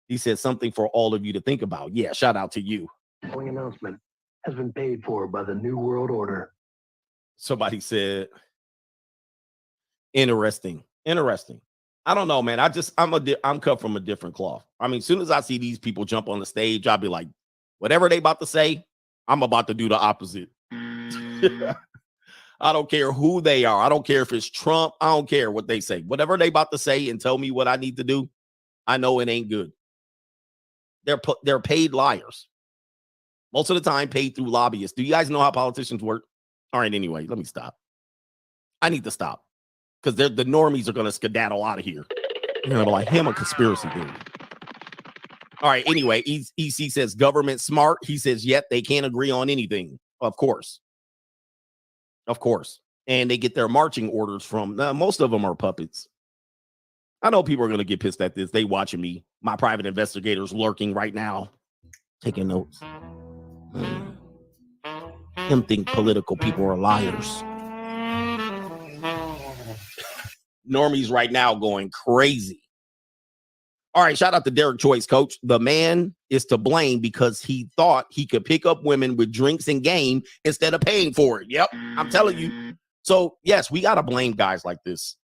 He said something for all of you to think about. Yeah, shout out to you. Following announcement has been paid for by the New World Order. Somebody said, interesting. I don't know, man. I'm cut from a different cloth. I mean, as soon as I see these people jump on the stage, I'll be like, whatever they about to say, I'm about to do the opposite. I don't care who they are. I don't care if it's Trump. I don't care what they say. Whatever they about to say and tell me what I need to do, I know it ain't good. They're paid liars. Most of the time paid through lobbyists. Do you guys know how politicians work? All right, anyway, let me stop. I need to stop because the normies are going to skedaddle out of here. You're going to be like, him a conspiracy theory. All right, anyway, EC says government smart. He says, yet they can't agree on anything. Of course. And they get their marching orders from, most of them are puppets. I know people are going to get pissed at this. They watching me. My private investigators lurking right now, taking notes. Him think political people are liars. Normies right now going crazy. All right, shout out to Derek Choice, coach. The man is to blame because he thought he could pick up women with drinks and game instead of paying for it. Yep, I'm telling you. So, yes, we got to blame guys like this.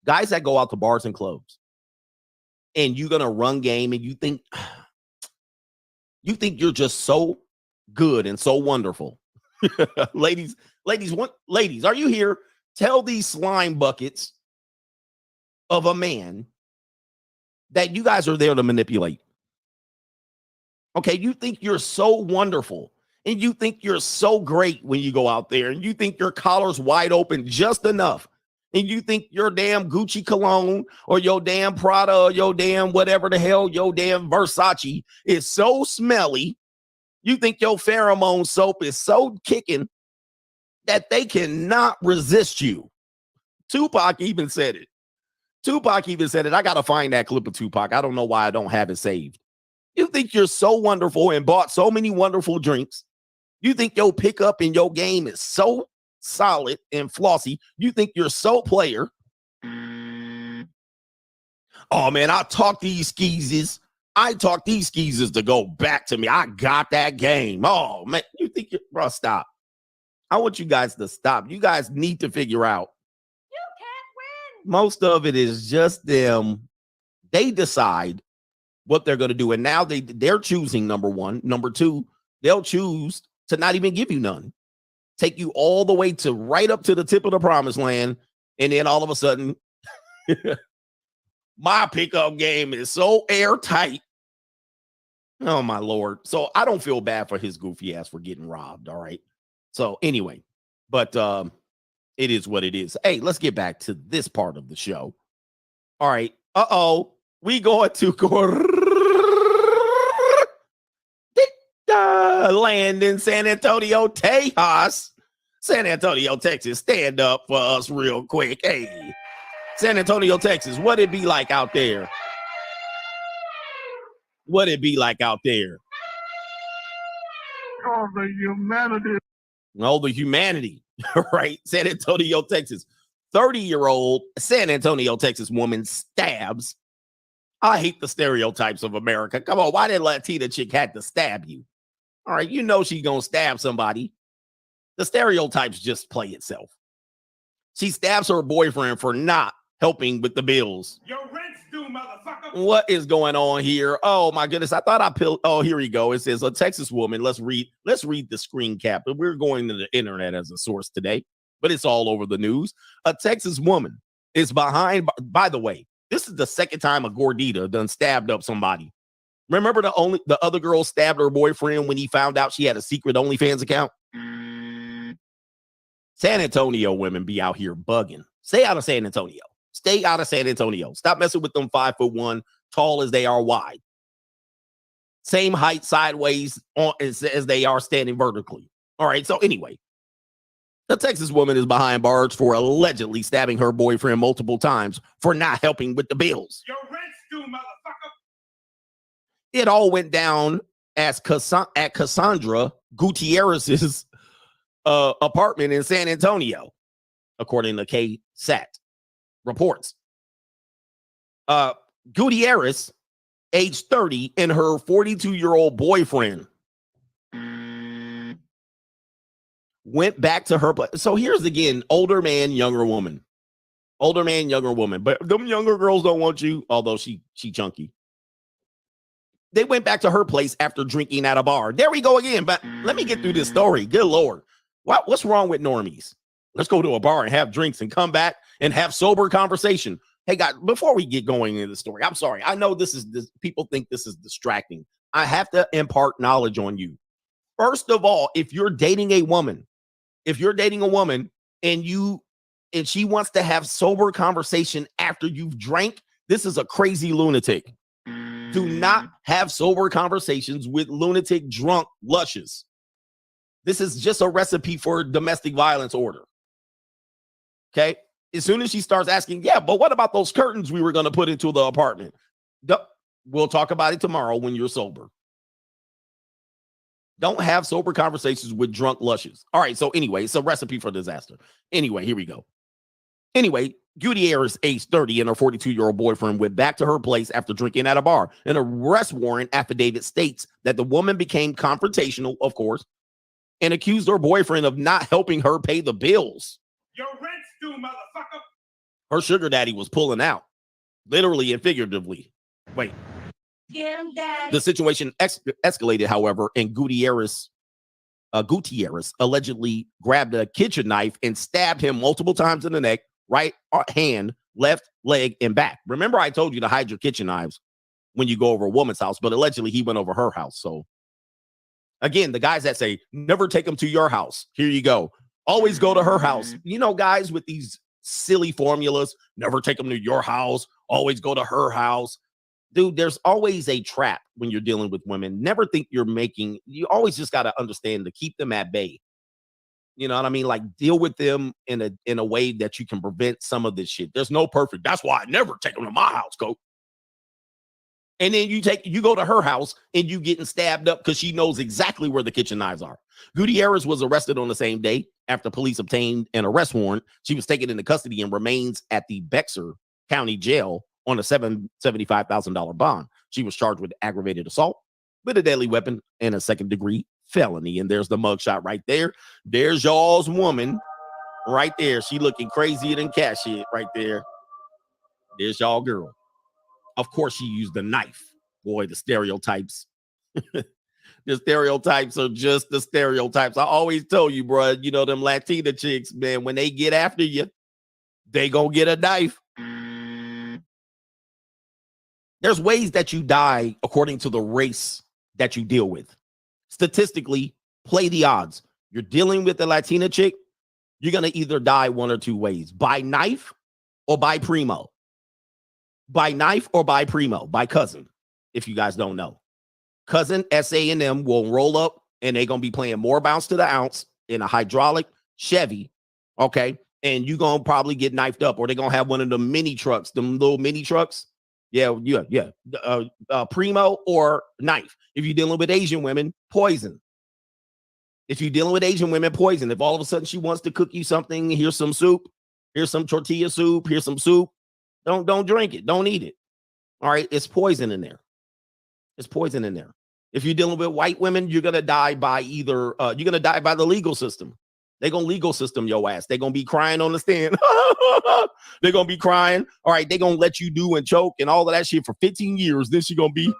Guys that go out to bars and clubs. And you're going to run game and you think you're just so good and so wonderful. Ladies, are you here? Tell these slime buckets of a man that you guys are there to manipulate. Okay, you think you're so wonderful and you think you're so great when you go out there and you think your collar's wide open just enough and you think your damn Gucci cologne or your damn Prada or your damn whatever the hell, your damn Versace is so smelly. You think your pheromone soap is so kicking that they cannot resist you. Tupac even said it. I got to find that clip of Tupac. I don't know why I don't have it saved. You think you're so wonderful and bought so many wonderful drinks. You think your pickup in your game is so solid and flossy. You think you're so player. Oh, man, I taught these skeezes to go back to me. I got that game. Oh, man, you think you're, bro, stop. I want you guys to stop. You guys need to figure out. You can't win. Most of it is just them. They decide what they're going to do. And now they're choosing number one. Number two, they'll choose to not even give you none. Take you all the way to right up to the tip of the promised land. And then all of a sudden, my pickup game is so airtight. Oh, my Lord. So I don't feel bad for his goofy ass for getting robbed. All right. So anyway, but it is what it is. Hey, let's get back to this part of the show. All right. We going to land in San Antonio, Texas. San Antonio, Texas. Stand up for us real quick. Hey, San Antonio, Texas. What it be like out there? What it be like out there? Oh, the humanity. No, the humanity, right? San Antonio, Texas. 30-year-old San Antonio, Texas woman stabs. I hate the stereotypes of America. Come on, why did Latina chick had to stab you? All right, you know she's going to stab somebody. The stereotypes just play itself. She stabs her boyfriend for not helping with the bills. Your rent's due, motherfucker. What is going on here? Oh my goodness. I thought oh, here we go. It says a Texas woman. Let's read the screen cap. We're going to the internet as a source today, but it's all over the news. A Texas woman is behind. By the way, this is the second time a gordita done stabbed up somebody. Remember the other girl stabbed her boyfriend when he found out she had a secret OnlyFans account? San Antonio women be out here bugging. Stay out of San Antonio. Stay out of San Antonio. Stop messing with them 5'1", tall as they are wide. Same height sideways as they are standing vertically. All right. So anyway, the Texas woman is behind bars for allegedly stabbing her boyfriend multiple times for not helping with the bills. Your rent's due, motherfucker. It all went down at Cassandra Gutierrez's apartment in San Antonio, according to KSAT reports. Gutierrez, age 30, and her 42-year-old boyfriend went back to her place. So here's again, older man, younger woman. Older man, younger woman. But them younger girls don't want you, although she chunky. They went back to her place after drinking at a bar. There we go again. But let me get through this story. Good Lord. What's wrong with normies? Let's go to a bar and have drinks and come back and have sober conversation. Hey, guys, before we get going into the story, I'm sorry. I know this people think this is distracting. I have to impart knowledge on you. First of all, if you're dating a woman and she wants to have sober conversation after you've drank, this is a crazy lunatic. Do not have sober conversations with lunatic, drunk lushes. This is just a recipe for domestic violence order. Okay? As soon as she starts asking, yeah, but what about those curtains we were going to put into the apartment? We'll talk about it tomorrow when you're sober. Don't have sober conversations with drunk lushes. All right, so anyway, it's a recipe for disaster. Anyway, here we go. Anyway, Gutierrez, age 30, and her 42-year-old boyfriend went back to her place after drinking at a bar. An arrest warrant affidavit states that the woman became confrontational, of course, and accused her boyfriend of not helping her pay the bills. Your rent's due, motherfucker. Her sugar daddy was pulling out, literally and figuratively. Wait. The situation escalated, however, and Gutierrez allegedly grabbed a kitchen knife and stabbed him multiple times in the neck, right hand, left leg, and back. Remember, I told you to hide your kitchen knives when you go over a woman's house, but allegedly he went over her house. So again, the guys that say, never take them to your house. Here you go. Always go to her house. You know, guys with these silly formulas, never take them to your house. Always go to her house. Dude, there's always a trap when you're dealing with women. Never think you always just got to understand to keep them at bay. You know what I mean? Like, deal with them in a way that you can prevent some of this shit. There's no perfect. That's why I never take them to my house, coach. And then you go to her house and you getting stabbed up because she knows exactly where the kitchen knives are. Gutierrez was arrested on the same day after police obtained an arrest warrant. She was taken into custody and remains at the Bexar County Jail on a $75,000 bond. She was charged with aggravated assault with a deadly weapon and a second-degree felony. And there's the mugshot right there. There's y'all's woman right there. She looking crazier than cat shit right there. There's y'all girl. Of course, she used the knife. Boy, the stereotypes. The stereotypes are just the stereotypes. I always tell you, bro, you know, them Latina chicks, man, when they get after you, they gonna get a knife. There's ways that you die according to the race that you deal with. Statistically, play the odds. You're dealing with a Latina chick, you're going to either die one or two ways. By knife or by primo. By knife or by primo. By cousin, if you guys don't know. Cousin S.A.M. will roll up and they're going to be playing more bounce to the ounce in a hydraulic Chevy, okay? And you're going to probably get knifed up, or they're going to have one of the mini trucks, them little mini trucks. Yeah. Primo or knife. If you're dealing with Asian women, poison. If you're dealing with Asian women, poison. If all of a sudden she wants to cook you something, here's some soup, here's some tortilla soup, here's some soup. Don't drink it. Don't eat it. All right. It's poison in there. It's poison in there. If you're dealing with white women, you're going to die by either, you're going to die by the legal system. They're going to legal system your ass. They're going to be crying on the stand. They're going to be crying. All right. They're going to let you do and choke and all of that shit for 15 years. Then she's going to be,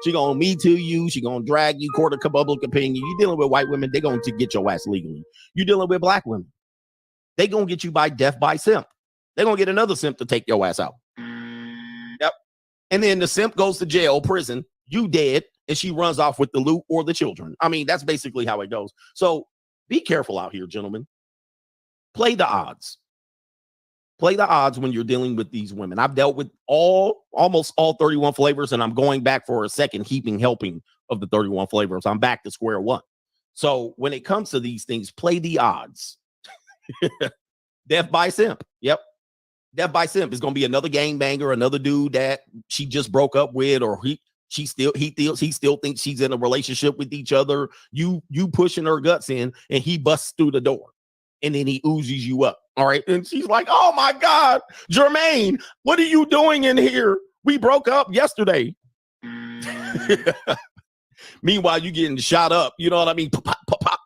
she going to me to you. She going to drag you, court of public opinion. You dealing with white women, they're going to get your ass legally. You dealing with black women, they going to get you by death by simp. They're going to get another simp to take your ass out. Yep. And then the simp goes to jail, prison, you dead, and she runs off with the loot or the children. I mean, that's basically how it goes. So be careful out here, gentlemen. Play the odds. Play the odds when you're dealing with these women. I've dealt with almost all 31 flavors, and I'm going back for a second helping of the 31 flavors. I'm back to square one. So when it comes to these things, play the odds. Death by simp. Yep. Death by simp is going to be another gangbanger, another dude that she just broke up with, or he still thinks she's in a relationship with each other. You pushing her guts in, and he busts through the door, and then he oozes you up. All right. And she's like, oh my God, Jermaine, what are you doing in here? We broke up yesterday. Meanwhile, you getting shot up. You know what I mean? Pop, pop, pop.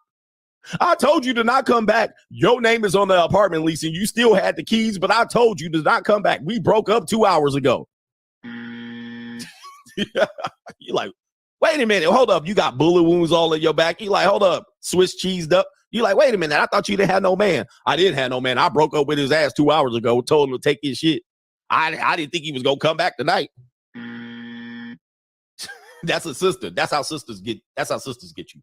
I told you to not come back. Your name is on the apartment lease and you still had the keys, but I told you to not come back. We broke up 2 hours ago. You're like, wait a minute. Hold up. You got bullet wounds all in your back. You're like, hold up. Swiss cheesed up. You're like, wait a minute. I thought you didn't have no man. I didn't have no man. I broke up with his ass 2 hours ago. Told him to take his shit. I didn't think he was going to come back tonight. That's a sister. That's how sisters get you.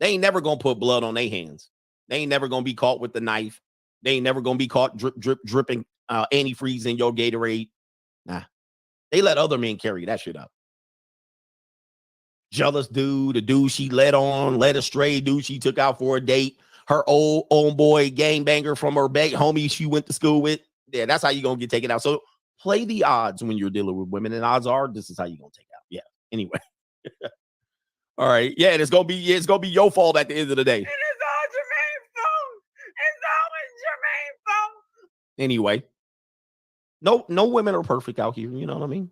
They ain't never gonna put blood on their hands. They ain't never gonna be caught with the knife. They ain't never gonna be caught dripping antifreeze in your Gatorade. Nah. They let other men carry that shit up. Jealous dude, the dude she led astray, dude she took out for a date, her old boy gangbanger from her homie she went to school with. Yeah, that's how you gonna get taken out. So play the odds when you're dealing with women, and odds are this is how you're gonna take out. Yeah. Anyway. All right. Yeah, and it's gonna be your fault at the end of the day. It is all Jermaine's fault. It's always Jermaine's fault. Anyway. No women are perfect out here, you know what I mean?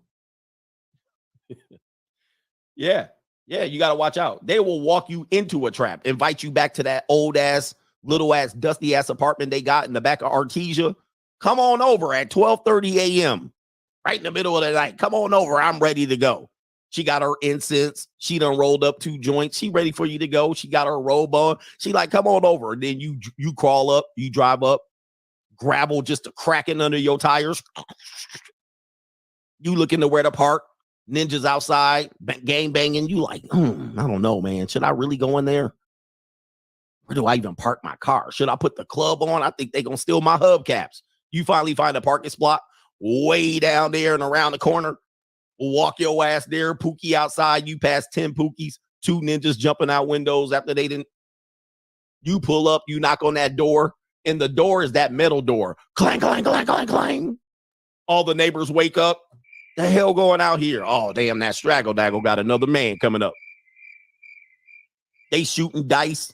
Yeah. Yeah, you gotta watch out. They will walk you into a trap, invite you back to that old ass, little ass, dusty ass apartment they got in the back of Artesia. Come on over at 12:30 a.m. right in the middle of the night. Come on over. I'm ready to go. She got her incense. She done rolled up 2 joints. She ready for you to go. She got her robe on. She like, come on over. And then you crawl up, you drive up, gravel just cracking under your tires. You looking to where to park. Ninjas outside, gang banging. You like, I don't know, man. Should I really go in there? Where do I even park my car? Should I put the club on? I think they gonna steal my hubcaps. You finally find a parking spot way down there and around the corner. Walk your ass there, Pookie outside. You pass 10 Pookies, 2 ninjas jumping out windows after they didn't. You pull up, you knock on that door, and the door is that metal door. Clang, clang, clang, clang, clang. All the neighbors wake up. The hell going out here? Oh, damn, that straggle daggle got another man coming up. They shooting dice.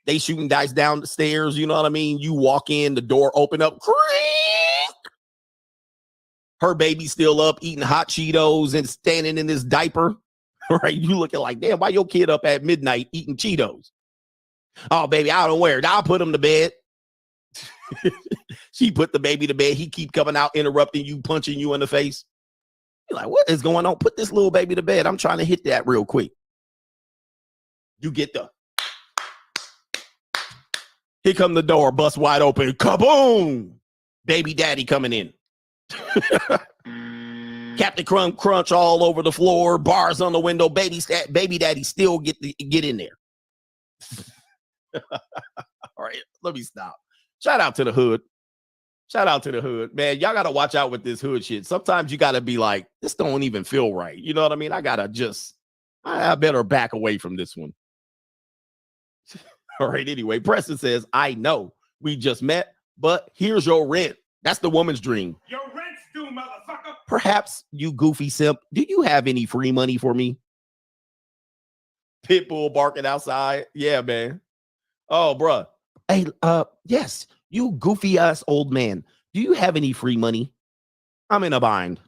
They shooting dice down the stairs. You know what I mean? You walk in, the door open up. Creak. Her baby's still up eating hot Cheetos and standing in this diaper. Right? You looking like, damn, why your kid up at midnight eating Cheetos? Oh, baby, I don't wear it. I'll put him to bed. She put the baby to bed. He keep coming out, interrupting you, punching you in the face. You're like, what is going on? Put this little baby to bed. I'm trying to hit that real quick. You get the. Here come the door, bust wide open. Kaboom! Baby daddy coming in. Captain Crunch all over the floor, bars on the window. Baby daddy still get in there. All right, let me stop. Shout out to the hood. Shout out to the hood. Man, y'all got to watch out with this hood shit. Sometimes you got to be like, this don't even feel right. You know what I mean? I better back away from this one. All right, anyway, Preston says, I know we just met, but here's your rent. That's the woman's dream. Your rent's due, motherfucker. Perhaps you goofy simp, do you have any free money for me? Pitbull barking outside. Yeah, man. Oh, bruh. Hey, yes, you goofy ass old man. Do you have any free money? I'm in a bind.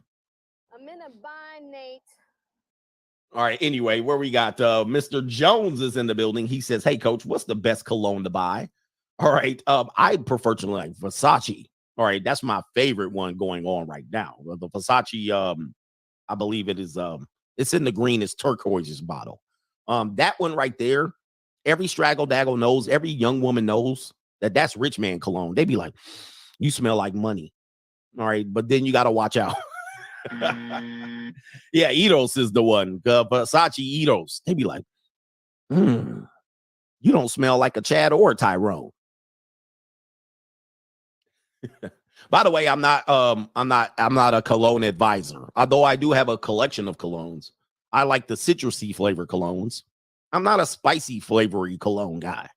I'm in a bind, Nate. All right, anyway, where we got Mr. Jones is in the building. He says, hey, coach, what's the best cologne to buy? All right, I prefer to like Versace. All right, that's my favorite one going on right now. The Versace, I believe it is, it's in the greenest turquoise bottle. That one right there, every straggle daggle knows, every young woman knows that that's rich man cologne. They be like, you smell like money. All right, but then you got to watch out. Yeah, Eros is the one. Versace Eros. They be like, you don't smell like a Chad or a Tyrone. By the way, I'm not a cologne advisor. Although I do have a collection of colognes. I like the citrusy flavor colognes. I'm not a spicy flavory cologne guy.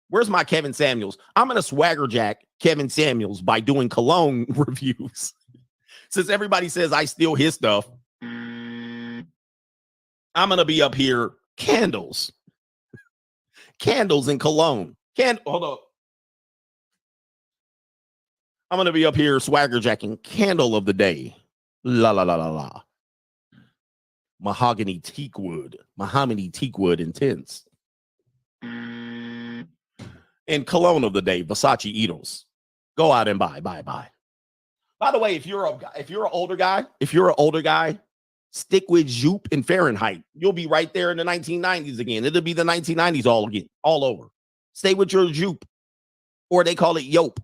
Where's my Kevin Samuels? I'm gonna swagger jack Kevin Samuels by doing cologne reviews. Since everybody says I steal his stuff, I'm gonna be up here candles and cologne. Hold up. I'm gonna be up here swagger jacking candle of the day. La la la la la. Mahogany teak wood intense. And cologne of the day, Versace Eros. Go out and buy. By the way, if you're an older guy, stick with Joop and Fahrenheit. You'll be right there in the 1990s again. It'll be the 1990s all over. Stay with your Joop, or they call it Yope,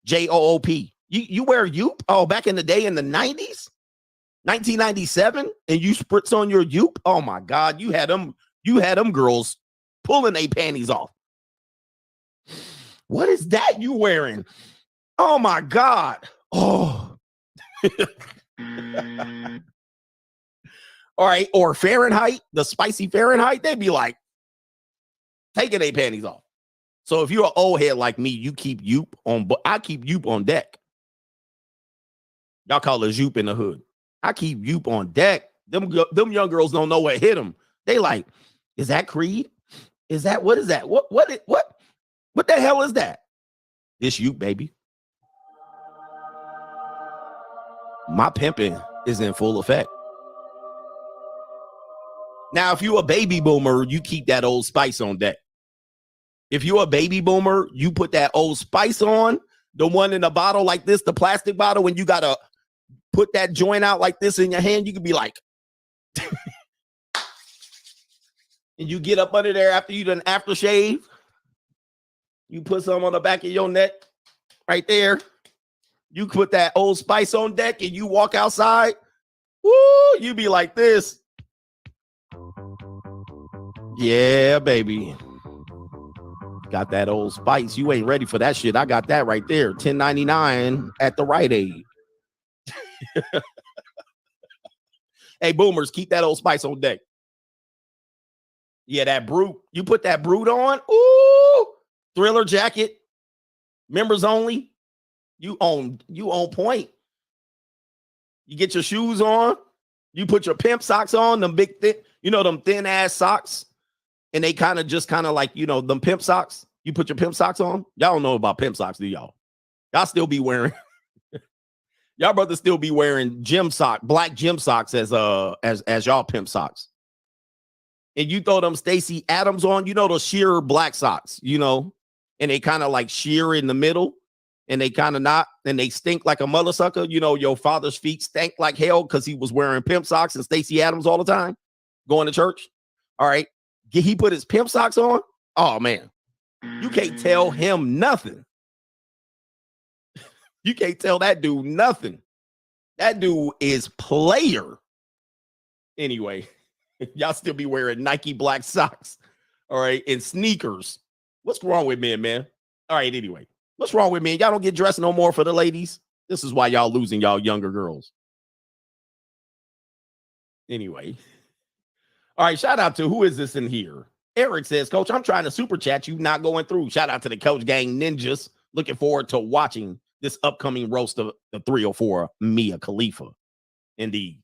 Joop. You wear Yoop? Oh, back in the day in the 90s, 1997, and you spritz on your Yoop. Oh my God, you had them girls pulling their panties off. What is that you wearing? Oh my God. Oh. All right. Or Fahrenheit, the spicy Fahrenheit, they'd be like taking their panties off. So if you're an old head like me, you keep Yoop on, but I keep Yoop on deck. Y'all call it Yoop in the hood. I keep Yoop on deck. Them young girls don't know what hit them. They like, is that Creed? Is that, what is that? What the hell is that? It's Yoop, baby. My pimping is in full effect. Now, if you're a baby boomer, you keep that Old Spice on deck. If you're a baby boomer, you put that Old Spice on, the one in the bottle like this, the plastic bottle, when you got to put that joint out like this in your hand, you could be like, and you get up under there after you done aftershave. You put some on the back of your neck right there. You put that Old Spice on deck and you walk outside. Woo, you be like this. Yeah, baby. Got that Old Spice. You ain't ready for that shit. I got that right there. $10.99 at the Rite Aid. Hey, boomers, keep that Old Spice on deck. Yeah, that Brute. You put that Brute on. Ooh. Thriller jacket, members only. You on point. You get your shoes on. You put your pimp socks on, them big thick, them thin ass socks. And they kind of like, them pimp socks. You put your pimp socks on. Y'all don't know about pimp socks, do y'all? Y'all still be wearing, y'all brothers still be wearing black gym socks as y'all pimp socks. And you throw them Stacey Adams on, those sheer black socks, and they kind of like sheer in the middle. And they kind of not, and they stink like a mother sucker. Your father's feet stank like hell because he was wearing pimp socks and Stacey Adams all the time, going to church. All right. He put his pimp socks on. Oh, man. You can't tell him nothing. You can't tell that dude nothing. That dude is player. Anyway, y'all still be wearing Nike black socks. All right. And sneakers. What's wrong with men, man? All right. Anyway. What's wrong with me? Y'all don't get dressed no more for the ladies. This is why y'all losing y'all younger girls. Anyway. All right. Shout out to who is this in here? Eric says, Coach, I'm trying to super chat you, not going through. Shout out to the Coach Gang Ninjas. Looking forward to watching this upcoming roast of the 304 Mia Khalifa. Indeed.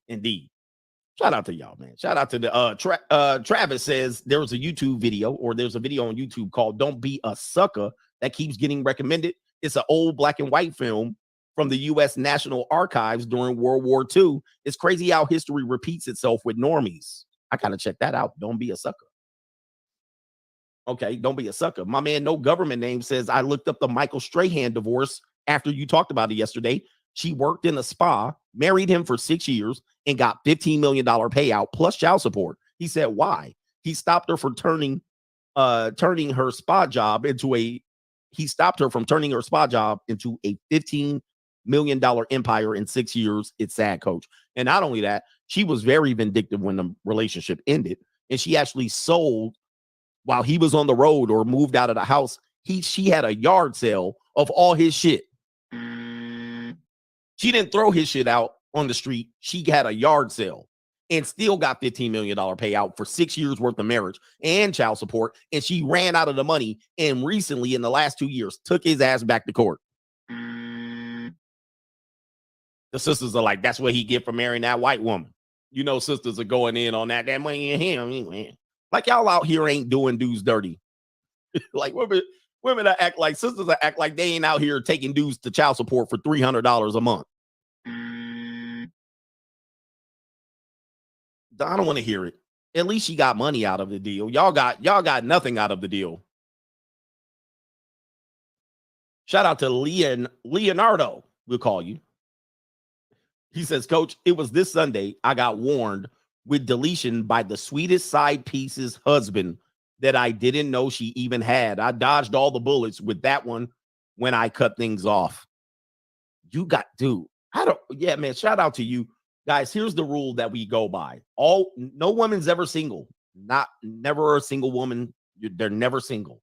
Shout out to y'all, man. Shout out to the Travis says there's a video on YouTube called Don't Be a Sucker that keeps getting recommended. It's an old black and white film from the U.S. National Archives during World War II. It's crazy how history repeats itself with normies. I gotta check that out. Don't be a sucker. Okay, don't be a sucker. My man, No Government Name says, I looked up the Michael Strahan divorce after you talked about it yesterday. She worked in a spa, married him for 6 years, and got $15 million payout plus child support. He said, why? He stopped her from turning her spa job into a $15 million empire in 6 years. It's sad, Coach. And not only that, she was very vindictive when the relationship ended. And she actually sold while he was on the road or moved out of the house. She had a yard sale of all his shit. She didn't throw his shit out on the street. She had a yard sale and still got $15 million payout for 6 years worth of marriage and child support. And she ran out of the money. And recently, in the last 2 years, took his ass back to court. The sisters are like, that's what he get for marrying that white woman. Sisters are going in on that money in him. Like y'all out here ain't doing dudes dirty. Like women that act like sisters that act like they ain't out here taking dudes to child support for $300 a month. I don't want to hear it. At least she got money out of the deal. Y'all got nothing out of the deal. Shout out to Leonardo. We'll call you. He says, Coach, it was this Sunday I got warned with deletion by the sweetest side piece's husband that I didn't know she even had. I dodged all the bullets with that one when I cut things off. Man, shout out to you. Guys, here's the rule that we go by. No woman's ever single. Never a single woman. They're never single.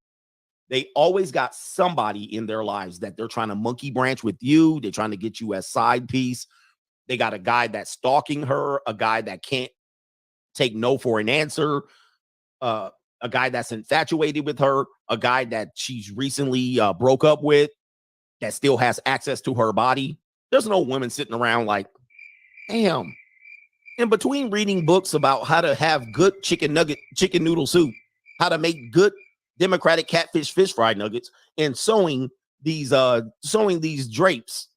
They always got somebody in their lives that they're trying to monkey branch with you. They're trying to get you as side piece. They got a guy that's stalking her, a guy that can't take no for an answer, a guy that's infatuated with her, a guy that she's recently broke up with that still has access to her body. There's no women sitting around like, damn. In between reading books about how to have good chicken noodle soup, how to make good democratic catfish fish fried nuggets, and sewing these drapes.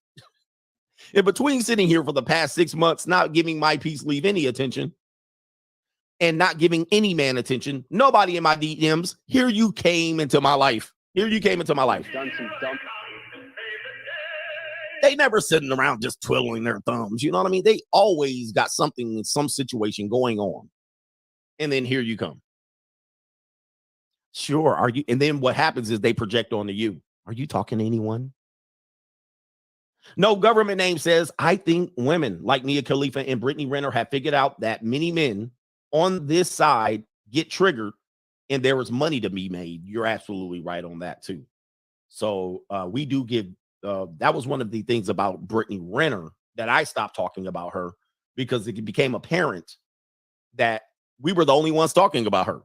In between sitting here for the past 6 months, not giving my peace leave any attention and not giving any man attention, nobody in my DMs, here you came into my life. Done some dumb. They never sitting around just twiddling their thumbs. You know what I mean? They always got something in some situation going on. And then here you come. Sure. Are you? And then what happens is they project onto you. Are you talking to anyone? No Government Name says, I think women like Mia Khalifa and Brittany Renner have figured out that many men on this side get triggered and there is money to be made. You're absolutely right on that too. So we do give, that was one of the things about Brittany Renner that I stopped talking about her because it became apparent that we were the only ones talking about her.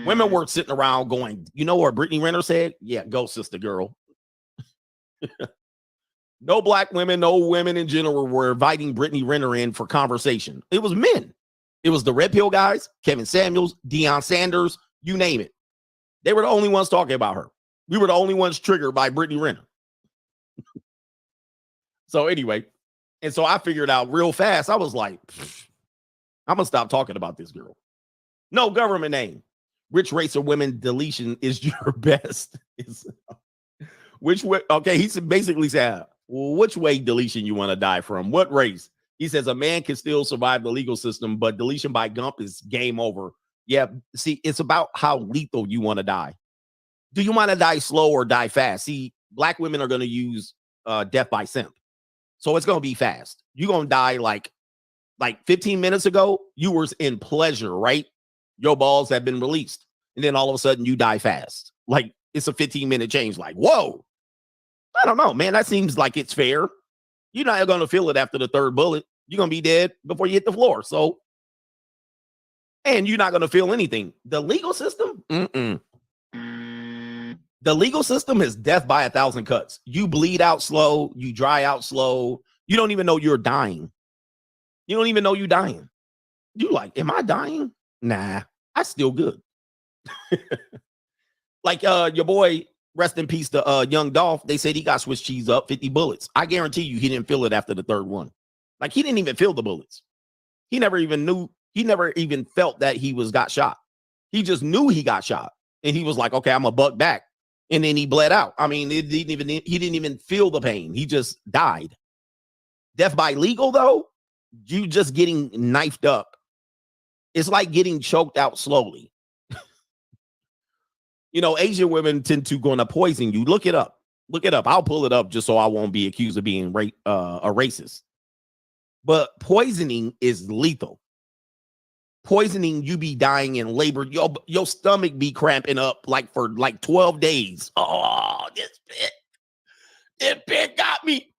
Women were sitting around going, you know what Brittany Renner said? Yeah, go, sister girl. No black women, no women in general were inviting Brittany Renner in for conversation. It was men. It was the Red Pill guys, Kevin Samuels, Deion Sanders, you name it. They were the only ones talking about her. We were the only ones triggered by Brittany Renner. So anyway, and so I figured out real fast. I was like, I'm going to stop talking about this girl. No government name. Which race of women deletion is your best? Which way? Okay, he basically said, well, which way deletion you want to die from? What race? He says a man can still survive the legal system, but deletion by Gump is game over. Yeah, see, it's about how lethal you want to die. Do you want to die slow or die fast? See, black women are going to use death by simp. So it's going to be fast. You're going to die like 15 minutes ago, you were in pleasure, right? Your balls have been released. And then all of a sudden you die fast. Like it's a 15-minute change. Like, whoa. I don't know, man. That seems like it's fair. You're not going to feel it after the third bullet. You're going to be dead before you hit the floor. So, and you're not going to feel anything. The legal system? The legal system is death by 1,000 cuts. You bleed out slow. You dry out slow. You don't even know you're dying. You don't even know you're dying. You like, am I dying? Nah, I still good. Like your boy, rest in peace to Young Dolph. They said he got Swiss cheese up 50 bullets. I guarantee you he didn't feel it after the third one. Like he didn't even feel the bullets. He never even knew. He never even felt that he got shot. He just knew he got shot. And he was like, okay, I'm a buck back. And then he bled out. I mean, he didn't even feel the pain. He just died. Death by legal, though, you just getting knifed up. It's like getting choked out slowly. You know, Asian women tend to going to poison you. Look it up. Look it up. I'll pull it up just so I won't be accused of being a racist. But poisoning is lethal. Poisoning, you be dying in labor. Your stomach be cramping up for 12 days. Oh, this bit got me.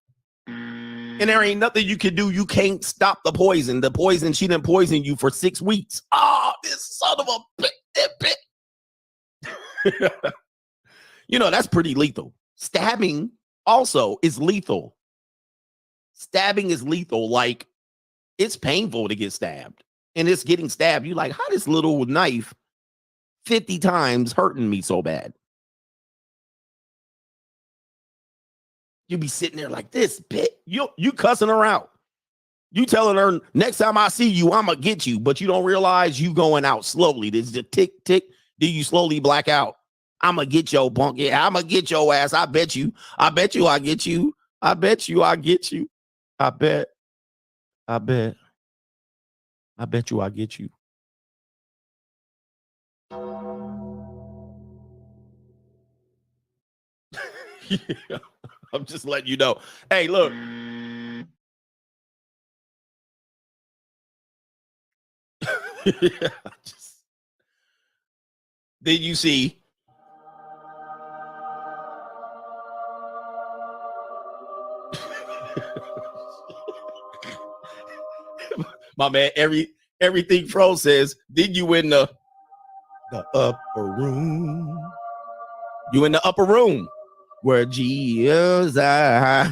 And there ain't nothing you can do. You can't stop the poison. The poison, she didn't poison you for 6 weeks. Oh, this son of a bit. You know, that's pretty lethal. Stabbing also is lethal. Stabbing is lethal. Like, it's painful to get stabbed. And it's getting stabbed. You like, how this little knife 50 times hurting me so bad? You be sitting there like this, bit. You cussing her out. You telling her, next time I see you, I'm going to get you. But you don't realize you going out slowly. This is a tick, tick. Do you slowly black out? I'm going to get your punk. Yeah, I'm going to get your ass. I bet you I get you. I bet you I get you. I bet you I get you. Yeah, I'm just letting you know. Hey, look. Yeah, Did you see? My man, everything Fro says, did you in the upper room? You in the upper room where Jesus are.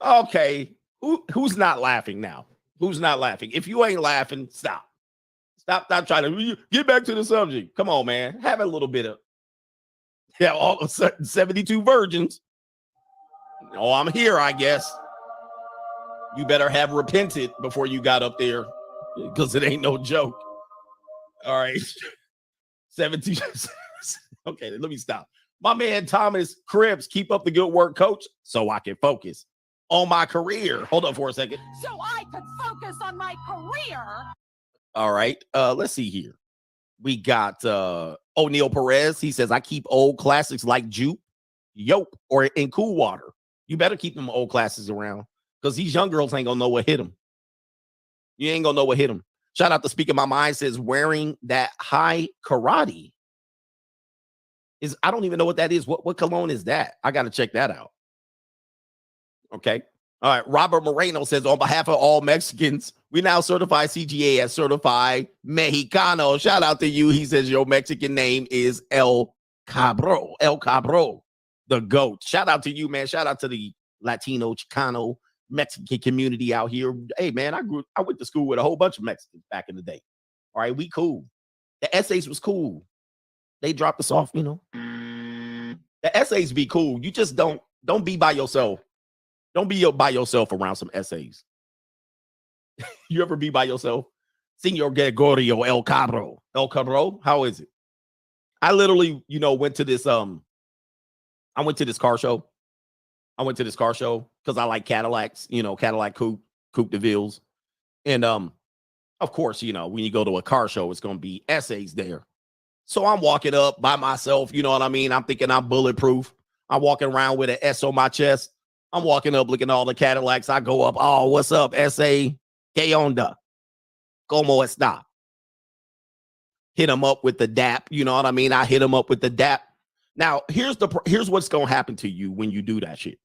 Okay, who's not laughing now? Who's not laughing? If you ain't laughing, stop. Stop trying to get back to the subject. Come on, man. Have a little bit of, yeah, all of a sudden 72 virgins. Oh, I'm here, I guess. You better have repented before you got up there, because it ain't no joke. All right. 72. Okay, let me stop. My man Thomas Cribbs, keep up the good work, coach, so I can focus on my career. Hold on for a second. So I could focus on my career. All right. Let's see here. We got O'Neal Perez. He says, I keep old classics like Jupe, Yope, or in Cool Water. You better keep them old classics around, because these young girls ain't gonna know what hit them. You ain't gonna know what hit them. Shout out to Speaking My Mind, says wearing that high karate is, I don't even know what that is. What cologne is that? I gotta check that out. Okay. All right. Robert Moreno says, on behalf of all Mexicans, we now certify CGA as certified Mexicano. Shout out to you. He says your Mexican name is El Cabro. El Cabro, the GOAT. Shout out to you, man. Shout out to the Latino, Chicano, Mexican community out here. Hey, man, I went to school with a whole bunch of Mexicans back in the day. All right, we cool. The essays was cool. They dropped us off, you know. The essays be cool. You just don't be by yourself. Don't be by yourself around some essays. You ever be by yourself? Senor Gregorio El Cabro. El Cabro, how is it? I literally, went to this I went to this car show. I went to this car show because I like Cadillacs, Cadillac Coupe de Villes. And of course, when you go to a car show, it's going to be essays there. So I'm walking up by myself, you know what I mean? I'm thinking I'm bulletproof. I'm walking around with an S on my chest. I'm walking up looking at all the Cadillacs. I go up, oh, what's up, S.A.? ¿Qué onda? ¿Cómo está? Hit him up with the DAP, you know what I mean? I hit him up with the DAP. Now, here's what's going to happen to you when you do that shit.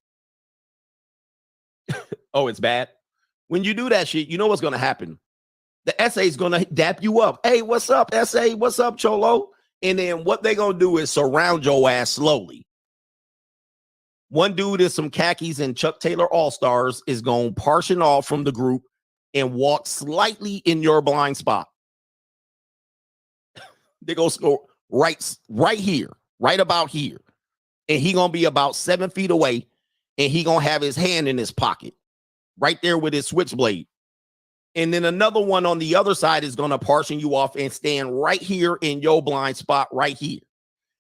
Oh, it's bad? When you do that shit, you know what's going to happen? The SA is going to dap you up. Hey, what's up, SA? What's up, Cholo? And then what they going to do is surround your ass slowly. One dude in some khakis and Chuck Taylor All-Stars is going to partition off from the group and walk slightly in your blind spot. They go score right here, right about here. And he going to be about 7 feet away, and he going to have his hand in his pocket right there with his switchblade. And then another one on the other side is going to partition you off and stand right here in your blind spot right here.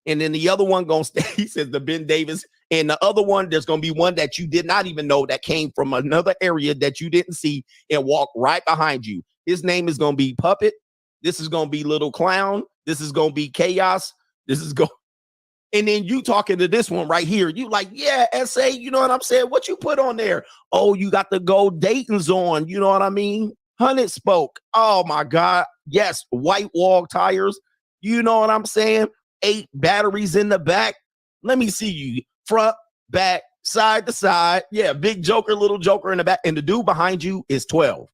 And then the other one going to stay, he says, the Ben Davis. And the other one, there's going to be one that you did not even know that came from another area that you didn't see and walk right behind you. His name is going to be Puppet. This is going to be Little Clown. This is going to be Chaos. This is going. And then you talking to this one right here. You like, yeah, SA, you know what I'm saying? What you put on there? Oh, you got the gold Dayton's on. You know what I mean? 100 spoke. Oh, my God. Yes, white wall tires. You know what I'm saying? 8 batteries in the back. Let me see you. Front, back, side to side. Yeah, big joker, little joker in the back. And the dude behind you is 12.